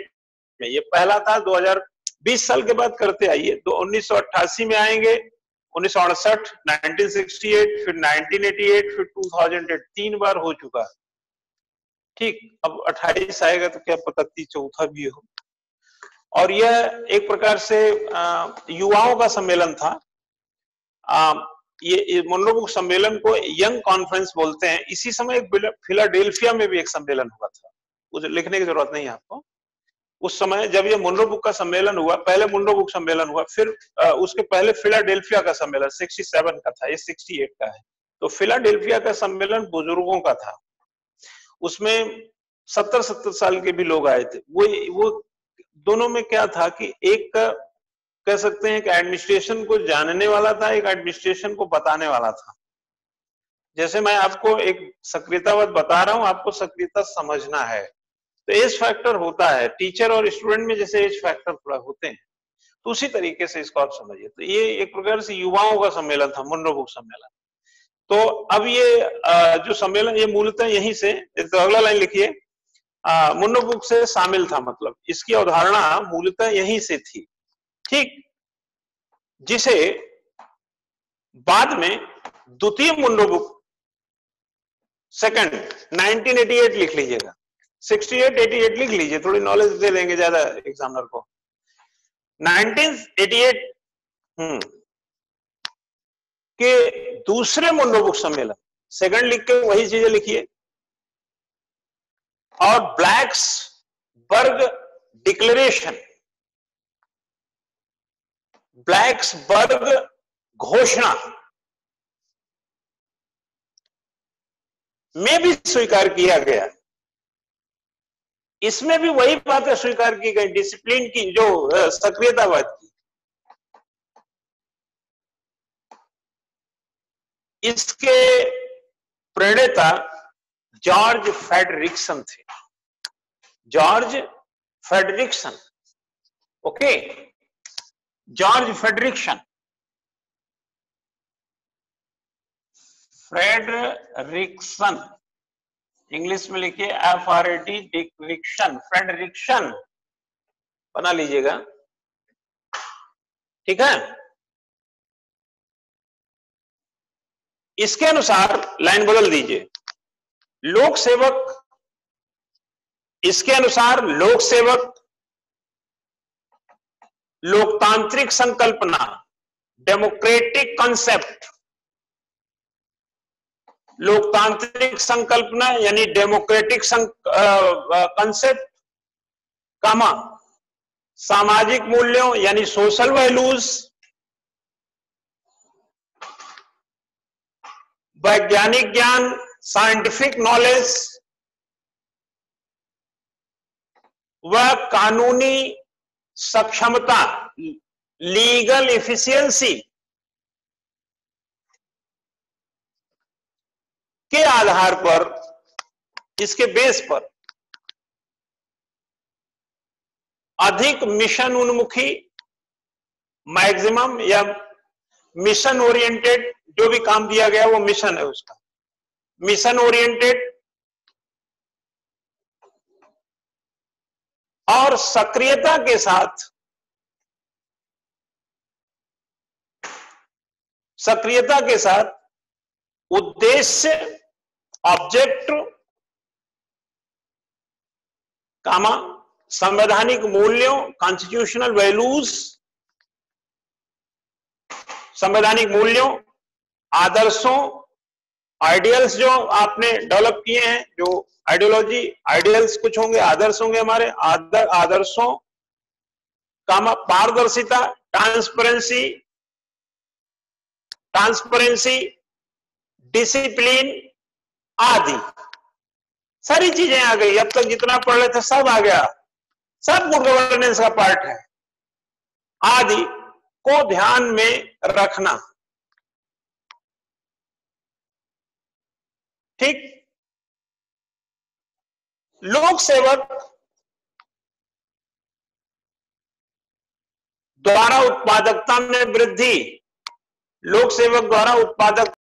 में, ये पहला था। 2020 साल के बाद करते आइए, तो 1988 में आएंगे, 1968, 1968, फिर 1988, फिर 2008, 3 बार हो चुका। ठीक, अब 28 आएगा तो क्या पता 34वां भी हो। और यह एक प्रकार से युवाओं का सम्मेलन था। ये मुनरो बुक सम्मेलन को यंग कॉन्फ्रेंस बोलते हैं। इसी समय फिलाडेल्फिया में भी एक सम्मेलन हुआ था, मुझे लिखने की जरूरत नहीं है आपको। उस समय जब ये मुनरो बुक का सम्मेलन हुआ, पहले मुनरो बुक सम्मेलन हुआ, फिर उसके पहले फिलाडेल्फिया का सम्मेलन 67 का था, ये 68 का है। तो फिलाडेल्फिया का सम्मेलन बुजुर्गों का था, उसमें 70 साल के भी लोग आए थे। वो दोनों में क्या था कि एक कह सकते हैं कि एडमिनिस्ट्रेशन को जानने वाला था, एक एडमिनिस्ट्रेशन को बताने वाला था। जैसे मैं आपको एक सक्रियतावाद बता रहा हूं, आपको सक्रियता समझना है, तो एज फैक्टर होता है टीचर और स्टूडेंट में, जैसे एज फैक्टर थोड़ा होते हैं, तो उसी तरीके से इसको आप समझिए। तो ये एक प्रकार से युवाओं का सम्मेलन था, मुनरो बुक सम्मेलन। तो अब ये जो सम्मेलन, ये मूलतः यहीं से, तो अगला लाइन लिखिए, मुनरो बुक से शामिल था, मतलब इसकी अवधारणा मूलतः यहीं से थी। ठीक, जिसे बाद में द्वितीय मुनरो बुक, सेकंड 1988 लिख लीजिएगा, 68, 88 लिख लीजिए, थोड़ी नॉलेज दे देंगे ज्यादा एग्जामिनर को। 1988 के दूसरे मुंडोबुक सम्मेलन, सेकंड लिख के वही चीजें लिखिए, और ब्लैक्सबर्ग डिक्लेरेशन, ब्लैक्सबर्ग घोषणा में भी स्वीकार किया गया, इसमें भी वही बातें स्वीकार की गई, डिसिप्लिन की, जो सक्रियतावाद की। इसके प्रणेता जॉर्ज फ्रेडरिक्सन थे, George Frederiksen, okay, George Frederiksen, Frederiksen, English में लिखिए FRED डिक्रिक्शन, फ्रेडरिक्सन बना लीजिएगा, ठीक है। इसके अनुसार लाइन बदल दीजिए, लोक सेवक, इसके अनुसार लोक सेवक लोकतांत्रिक संकल्पना, डेमोक्रेटिक कॉन्सेप्ट, लोकतांत्रिक संकल्पना यानी डेमोक्रेटिक कॉन्सेप्ट, कामा सामाजिक मूल्यों यानी सोशल वैल्यूज, वैज्ञानिक ज्ञान, साइंटिफिक नॉलेज व कानूनी सक्षमता, लीगल एफिशिएंसी के आधार पर, इसके बेस पर अधिक मिशन उन्मुखी, मैक्सिमम या मिशन ओरिएंटेड, जो भी काम दिया गया वो मिशन है उसका, मिशन ओरिएंटेड और सक्रियता के साथ उद्देश्य, ऑब्जेक्ट, कामा संवैधानिक मूल्यों, कॉन्स्टिट्यूशनल वैल्यूज, संवैधानिक मूल्यों, आदर्शों, आइडियल्स जो आपने डेवलप किए हैं, जो आइडियोलॉजी, आइडियल्स कुछ होंगे, आदर्श होंगे हमारे, आदर्शों, कामा पारदर्शिता, ट्रांसपेरेंसी, डिसिप्लिन आदि सारी चीजें आ गई। अब तक जितना पढ़ रहे थे सब आ गया, सब गुड गवर्नेंस का पार्ट है। आदि को ध्यान में रखना, ठीक। लोक सेवक द्वारा उत्पादकता में वृद्धि, लोक सेवक द्वारा उत्पादक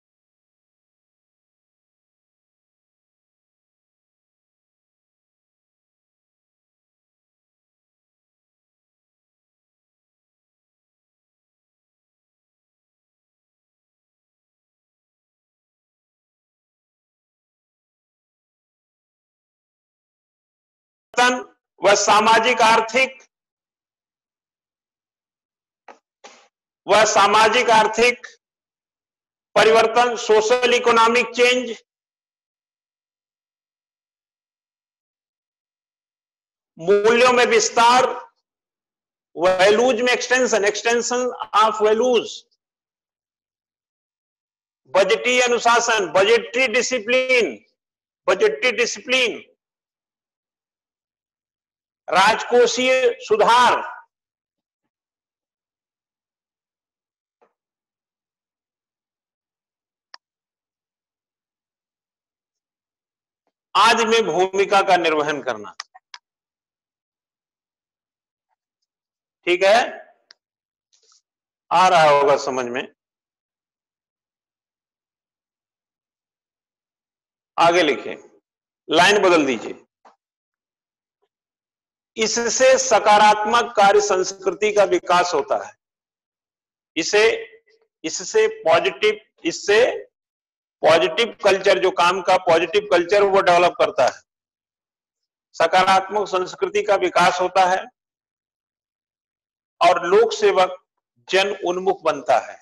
व सामाजिक आर्थिक परिवर्तन, सोशल इकोनॉमिक चेंज, मूल्यों में विस्तार, वैल्यूज में एक्सटेंशन ऑफ वैल्यूज, बजटीय अनुशासन, बजटरी डिसिप्लिन, राजकोषीय सुधार, आदि में भूमिका का निर्वहन करना, ठीक है। आ रहा होगा समझ में। आगे लिखें, लाइन बदल दीजिए। इससे सकारात्मक कार्य संस्कृति का विकास होता है, इससे पॉजिटिव कल्चर, जो काम का पॉजिटिव कल्चर वो डेवलप करता है, सकारात्मक संस्कृति का विकास होता है, और लोक सेवक जन उन्मुख बनता है।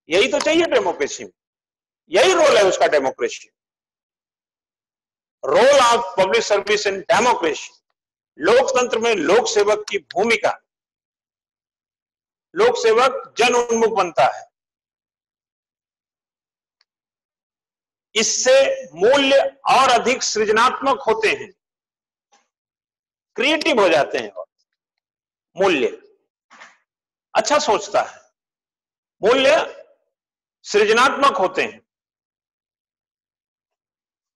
यही तो चाहिए डेमोक्रेसी में, यही रोल है उसका democracy. Role of public service in democracy, लोकतंत्र में लोक सेवक की भूमिका, लोक सेवक जन उन्मुख बनता है। इससे मूल्य और अधिक सृजनात्मक होते हैं, क्रिएटिव हो जाते हैं, और मूल्य अच्छा सोचता है, मूल्य सृजनात्मक होते हैं,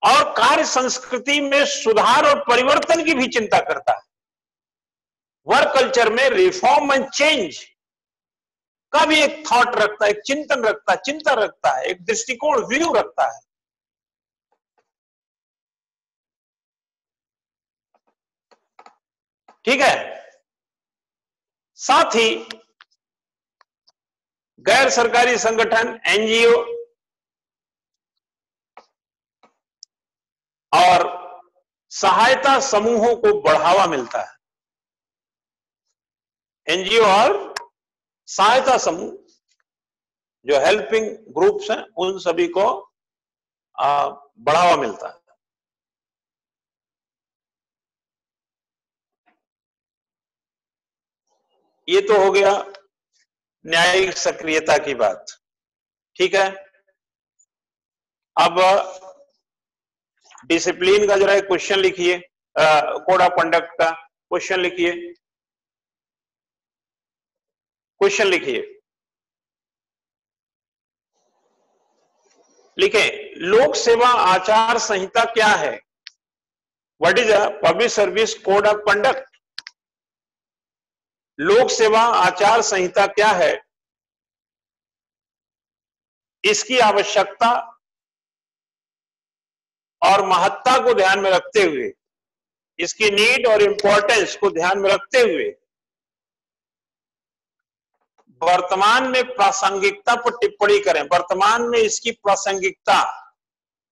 और कार्य संस्कृति में सुधार और परिवर्तन की भी चिंता करता है। वर्क कल्चर में रिफॉर्म एंड चेंज का भी एक थॉट रखता है, एक चिंतन रखता है, चिंता रखता है, एक दृष्टिकोण, व्यू रखता है। ठीक है। साथ ही गैर सरकारी संगठन, एनजीओ और सहायता समूहों को बढ़ावा मिलता है। एनजीओ और सहायता समूह, जो हेल्पिंग ग्रुप्स हैं, उन सभी को बढ़ावा मिलता है। ये तो हो गया न्यायिक सक्रियता की बात। ठीक है। अब डिसिप्लिन का जरा एक क्वेश्चन लिखिए, कोड ऑफ कंडक्ट का क्वेश्चन लिखिए, क्वेश्चन लिखिए, लिखे, लोक सेवा आचार संहिता क्या है? What is a public service code of conduct? लोक सेवा आचार संहिता क्या है? इसकी आवश्यकता और महत्ता को ध्यान में रखते हुए, इसकी नीड और इंपॉर्टेंस को ध्यान में रखते हुए वर्तमान में प्रासंगिकता पर टिप्पणी करें। वर्तमान में इसकी प्रासंगिकता,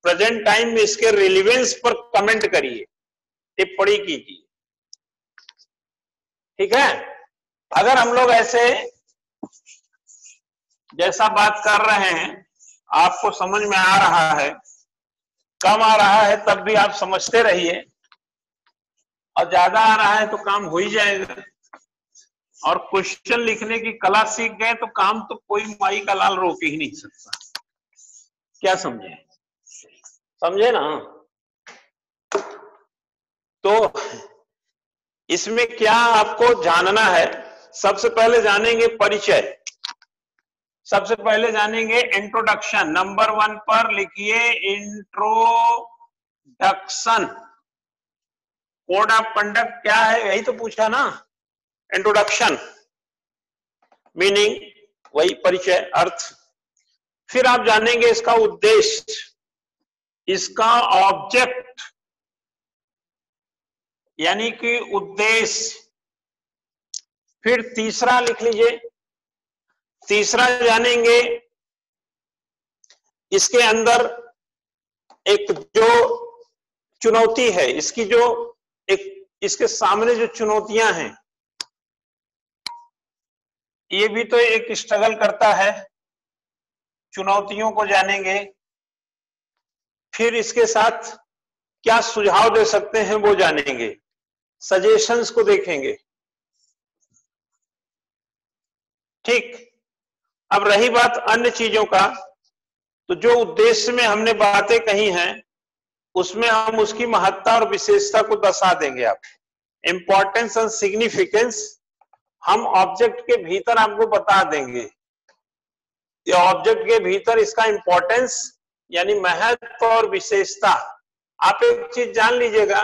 प्रेजेंट टाइम में इसके रिलेवेंस पर कमेंट करिए, टिप्पणी कीजिए। ठीक है। अगर हम लोग ऐसे जैसा बात कर रहे हैं, आपको समझ में आ रहा है, कम आ रहा है तब भी आप समझते रहिए, और ज्यादा आ रहा है तो काम हो ही जाएगा। और क्वेश्चन लिखने की कला सीख गए तो काम तो कोई माई का लाल रोक ही नहीं सकता। क्या समझे? समझे ना? तो इसमें क्या आपको जानना है? सबसे पहले जानेंगे परिचय, सबसे पहले जानेंगे इंट्रोडक्शन। नंबर 1 पर लिखिए इंट्रोडक्शन। कोड ऑफ कंडक्ट क्या है, यही तो पूछा ना। इंट्रोडक्शन मीनिंग, वही परिचय, अर्थ। फिर आप जानेंगे इसका उद्देश्य, इसका ऑब्जेक्ट, यानी कि उद्देश्य। फिर तीसरा लिख लीजिए, तीसरा जानेंगे इसके अंदर एक जो चुनौती है, इसकी जो एक, इसके सामने जो चुनौतियां हैं, ये भी तो एक स्ट्रगल करता है, चुनौतियों को जानेंगे। फिर इसके साथ क्या सुझाव दे सकते हैं वो जानेंगे, सजेशंस को देखेंगे। ठीक। अब रही बात अन्य चीजों का, तो जो उद्देश्य में हमने बातें कही हैं उसमें हम उसकी महत्ता और विशेषता को दर्शा देंगे। आप इंपॉर्टेंस एंड सिग्निफिकेंस हम ऑब्जेक्ट के भीतर आपको बता देंगे। ये ऑब्जेक्ट के भीतर इसका इंपॉर्टेंस यानी महत्व और विशेषता। आप एक चीज जान लीजिएगा,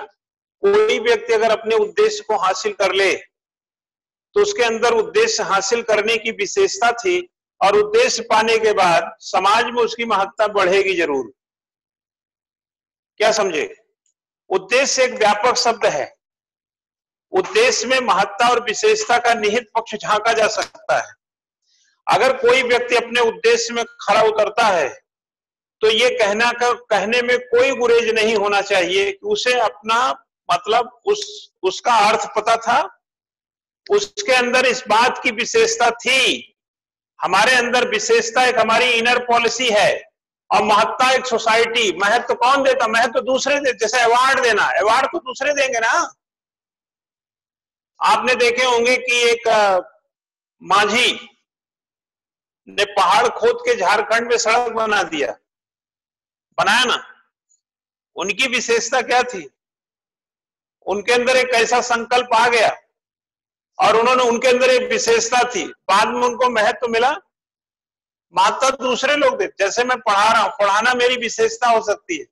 कोई व्यक्ति अगर अपने उद्देश्य को हासिल कर ले तो उसके अंदर उद्देश्य हासिल करने की विशेषता थी, और उद्देश्य पाने के बाद समाज में उसकी महत्ता बढ़ेगी जरूर। क्या समझे? उद्देश्य एक व्यापक शब्द है, उद्देश्य में महत्ता और विशेषता का निहित पक्ष झांका जा सकता है। अगर कोई व्यक्ति अपने उद्देश्य में खरा उतरता है तो ये कहने में कोई गुरेज नहीं होना चाहिए कि उसे अपना मतलब उसका अर्थ पता था उसके अंदर इस बात की विशेषता थी, हमारे अंदर विशेषता एक हमारी इनर पॉलिसी है, और महत्ता एक सोसाइटी। महत्व कौन देता? महत्व दूसरे देते। जैसे अवार्ड देना, अवार्ड तो दूसरे देंगे ना। आपने देखे होंगे कि एक माझी ने पहाड़ खोद के झारखंड में सड़क बना दिया, बनाया ना। उनकी विशेषता क्या थी? उनके अंदर एक ऐसा संकल्प आ गया और उन्होंने, उनके अंदर एक विशेषता थी, बाद में उनको महत्व मिला। महत्ता दूसरे लोग देते। जैसे मैं पढ़ा रहा हूं, पढ़ाना मेरी विशेषता हो सकती है,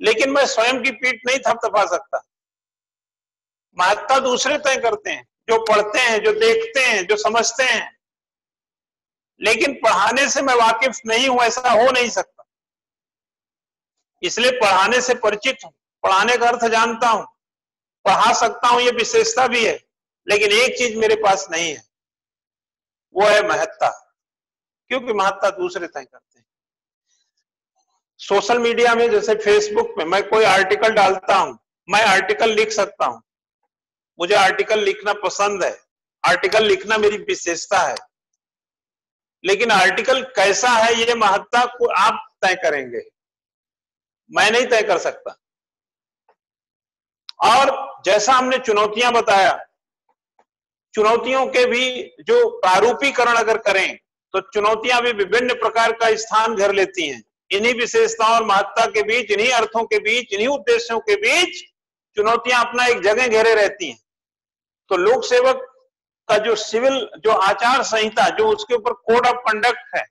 लेकिन मैं स्वयं की पीठ नहीं थपथपा सकता। महत्ता दूसरे तय करते हैं, जो पढ़ते हैं, जो देखते हैं, जो समझते हैं। लेकिन पढ़ाने से मैं वाकिफ नहीं हूं, ऐसा हो नहीं सकता। इसलिए पढ़ाने से परिचित हूं, पढ़ाने का अर्थ जानता हूं, पढ़ा सकता हूं, ये विशेषता भी है। लेकिन एक चीज मेरे पास नहीं है, वो है महत्ता, क्योंकि महत्ता दूसरे तय करते हैं। सोशल मीडिया में, जैसे फेसबुक पे मैं कोई आर्टिकल डालता हूं, मैं आर्टिकल लिख सकता हूं, मुझे आर्टिकल लिखना पसंद है, आर्टिकल लिखना मेरी विशेषता है। लेकिन आर्टिकल कैसा है, ये महत्ता को आप तय करेंगे, मैं नहीं तय कर सकता। और जैसा हमने चुनौतियां बताया, चुनौतियों के भी जो प्रारूपीकरण अगर करें तो चुनौतियां भी विभिन्न प्रकार का स्थान घेर लेती हैं। इन्हीं विशेषताओं और महत्ता के बीच, इन्हीं अर्थों के बीच, इन्हीं उद्देश्यों के बीच चुनौतियां अपना एक जगह घेरे रहती हैं। तो लोक सेवक का जो सिविल, जो आचार संहिता, जो उसके ऊपर कोड ऑफ कंडक्ट है,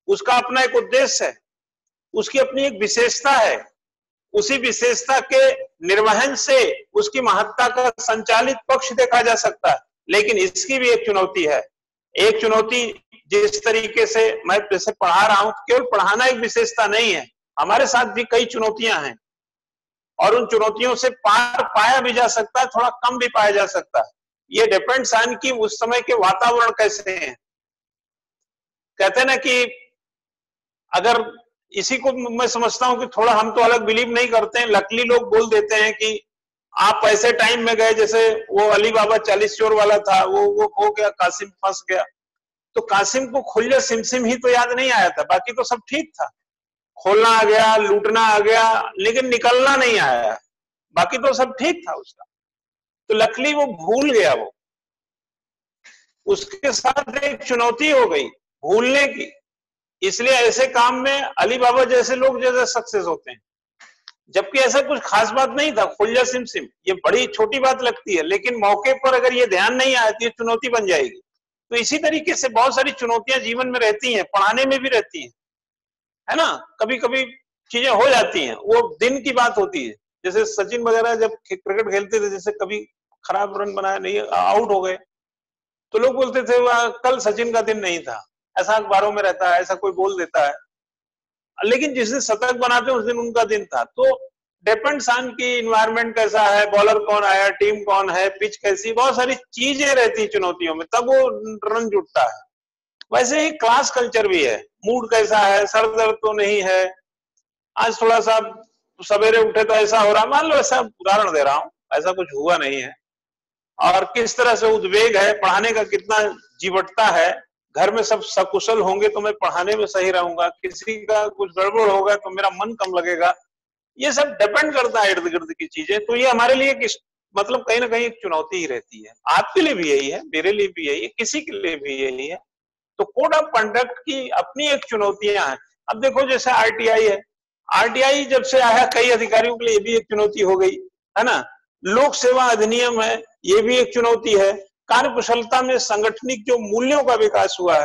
उसका अपना एक उद्देश्य है, उसकी अपनी एक विशेषता है। उसी विशेषता के निर्वहन से उसकी महत्ता का संचालित पक्ष देखा जा सकता है। लेकिन इसकी भी एक चुनौती है। एक चुनौती, जिस तरीके से मैं जैसे पढ़ा रहा हूं, केवल पढ़ाना एक विशेषता नहीं है, हमारे साथ भी कई चुनौतियां हैं, और उन चुनौतियों से पार पाया भी जा सकता है, थोड़ा कम भी पाया जा सकता है। ये डिपेंड्स ऑन कि उस समय के वातावरण कैसे हैं। कहते हैं ना कि अगर, इसी को मैं समझता हूं कि थोड़ा हम तो अलग बिलीव नहीं करते हैं, लकली लोग बोल देते हैं कि आप ऐसे टाइम में गए, जैसे वो अली बाबा 40 चोर वाला था, वो हो गया, कासिम फंस गया, तो कासिम को खुल्ले सिमसिम ही तो याद नहीं आया था, बाकी तो सब ठीक था। खोलना आ गया, लूटना आ गया, लेकिन निकलना नहीं आया, बाकी तो सब ठीक था उसका। तो लकली वो भूल गया, वो उसके साथ एक चुनौती हो गई भूलने की। इसलिए ऐसे काम में अली बाबा जैसे लोग जैसे सक्सेस होते हैं, जबकि ऐसा कुछ खास बात नहीं था, खुल्ला सिमसिम, ये बड़ी छोटी बात लगती है, लेकिन मौके पर अगर ये ध्यान नहीं आया तो ये चुनौती बन जाएगी। तो इसी तरीके से बहुत सारी चुनौतियां जीवन में रहती हैं, पढ़ाने में भी रहती हैं, है ना। कभी कभी चीजें हो जाती हैं, वो दिन की बात होती है। जैसे सचिन वगैरह जब क्रिकेट खेलते थे, जैसे कभी खराब रन बनाया नहीं, आउट हो गए, तो लोग बोलते थे कल सचिन का दिन नहीं था, ऐसा अखबारों में रहता है, ऐसा कोई बोल देता है। लेकिन जिस दिन शतक बनाते हैं उस दिन उनका दिन था। तो डिपेंड्स ऑन की इन्वायरमेंट कैसा है, बॉलर कौन आया, टीम कौन है, पिच कैसी, बहुत सारी चीजें रहती है चुनौतियों में, तब वो रन जुटता है। वैसे ही क्लास कल्चर भी है, मूड कैसा है, सर दर्द तो नहीं है, आज थोड़ा सा सवेरे उठे तो ऐसा हो रहा, मान लो, ऐसा उदाहरण दे रहा हूं, ऐसा कुछ हुआ नहीं है, और किस तरह से उद्वेग है, पढ़ाने का कितना जीवटता है, घर में सब सकुशल होंगे तो मैं पढ़ाने में सही रहूंगा, किसी का कुछ गड़बड़ होगा तो मेरा मन कम लगेगा। ये सब डिपेंड करता है इर्द गिर्द की चीजें। तो ये हमारे लिए मतलब कहीं ना कहीं एक चुनौती ही रहती है। आपके लिए भी यही है, मेरे लिए भी यही है, किसी के लिए भी यही है। तो कोड ऑफ कंडक्ट की अपनी एक चुनौतियां हैं। अब देखो, जैसे आरटीआई है, आरटीआई जब से आया, कई अधिकारियों के लिए भी एक चुनौती हो गई, है ना। लोक सेवा अधिनियम है, ये भी एक चुनौती है। कार्यकुशलता में संगठनिक जो मूल्यों का विकास हुआ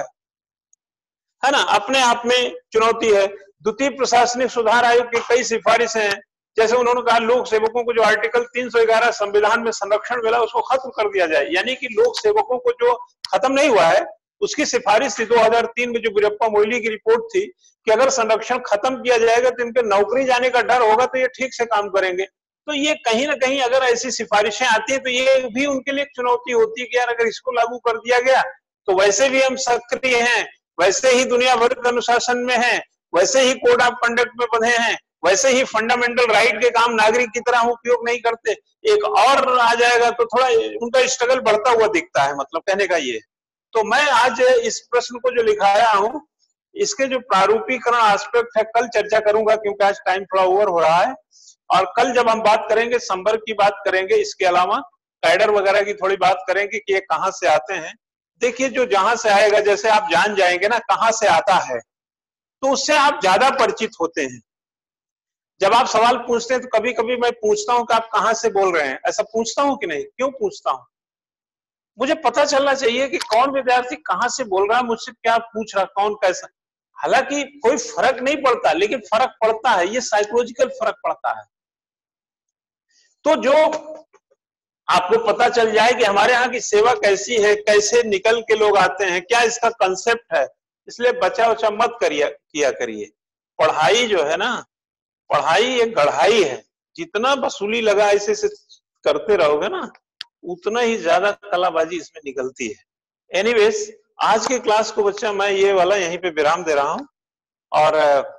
है ना, अपने आप में चुनौती है। द्वितीय प्रशासनिक सुधार आयोग की कई सिफारिशें हैं, जैसे उन्होंने कहा लोक सेवकों को जो आर्टिकल 311 संविधान में संरक्षण मिला उसको खत्म कर दिया जाए, यानी कि लोक सेवकों को जो खत्म नहीं हुआ है उसकी सिफारिश थी 2003 में, जो वीरप्पा मोइली की रिपोर्ट थी कि अगर संरक्षण खत्म किया जाएगा तो इनके नौकरी जाने का डर होगा, तो ये ठीक से काम करेंगे। तो ये कहीं ना कहीं अगर ऐसी सिफारिशें आती है तो ये भी उनके लिए एक चुनौती होती है कि यार अगर इसको लागू कर दिया गया तो वैसे भी हम सक्रिय हैं, वैसे ही दुनिया भर के अनुशासन में हैं, वैसे ही कोड ऑफ कंडक्ट में बंधे हैं, वैसे ही फंडामेंटल राइट के काम नागरिक की तरह उपयोग नहीं करते, एक और आ जाएगा तो थोड़ा उनका स्ट्रगल बढ़ता हुआ दिखता है, मतलब कहने का ये। तो मैं आज इस प्रश्न को जो लिखाया हूं, इसके जो प्रारूपीकरण एस्पेक्ट है कल चर्चा करूंगा, क्योंकि आज टाइम थोड़ा ओवर हो रहा है। और कल जब हम बात करेंगे संवर्ग की बात करेंगे, इसके अलावा कैडर वगैरह की थोड़ी बात करेंगे कि ये कहां से आते हैं। देखिए जो जहां से आएगा, जैसे आप जान जाएंगे ना कहां से आता है, तो उससे आप ज्यादा परिचित होते हैं। जब आप सवाल पूछते हैं तो कभी कभी मैं पूछता हूं कि आप कहां से बोल रहे हैं, ऐसा पूछता हूं कि नहीं? क्यों पूछता हूं? मुझे पता चलना चाहिए कि कौन विद्यार्थी कहां से बोल रहा है, मुझसे क्या पूछ रहा, कौन कैसा। हालांकि कोई फर्क नहीं पड़ता, लेकिन फर्क पड़ता है, ये साइकोलॉजिकल फर्क पड़ता है। तो जो आपको पता चल जाए कि हमारे यहाँ की सेवा कैसी है, कैसे निकल के लोग आते हैं, क्या इसका कंसेप्ट है, इसलिए बचा उचा मत किया करिए। पढ़ाई जो है ना, पढ़ाई एक गढ़ाई है, जितना वसूली लगा इसे करते रहोगे ना, उतना ही ज्यादा कलाबाजी इसमें निकलती है। एनीवेज, आज के क्लास को बच्चा मैं ये वाला यहीं पे विराम दे रहा हूं, और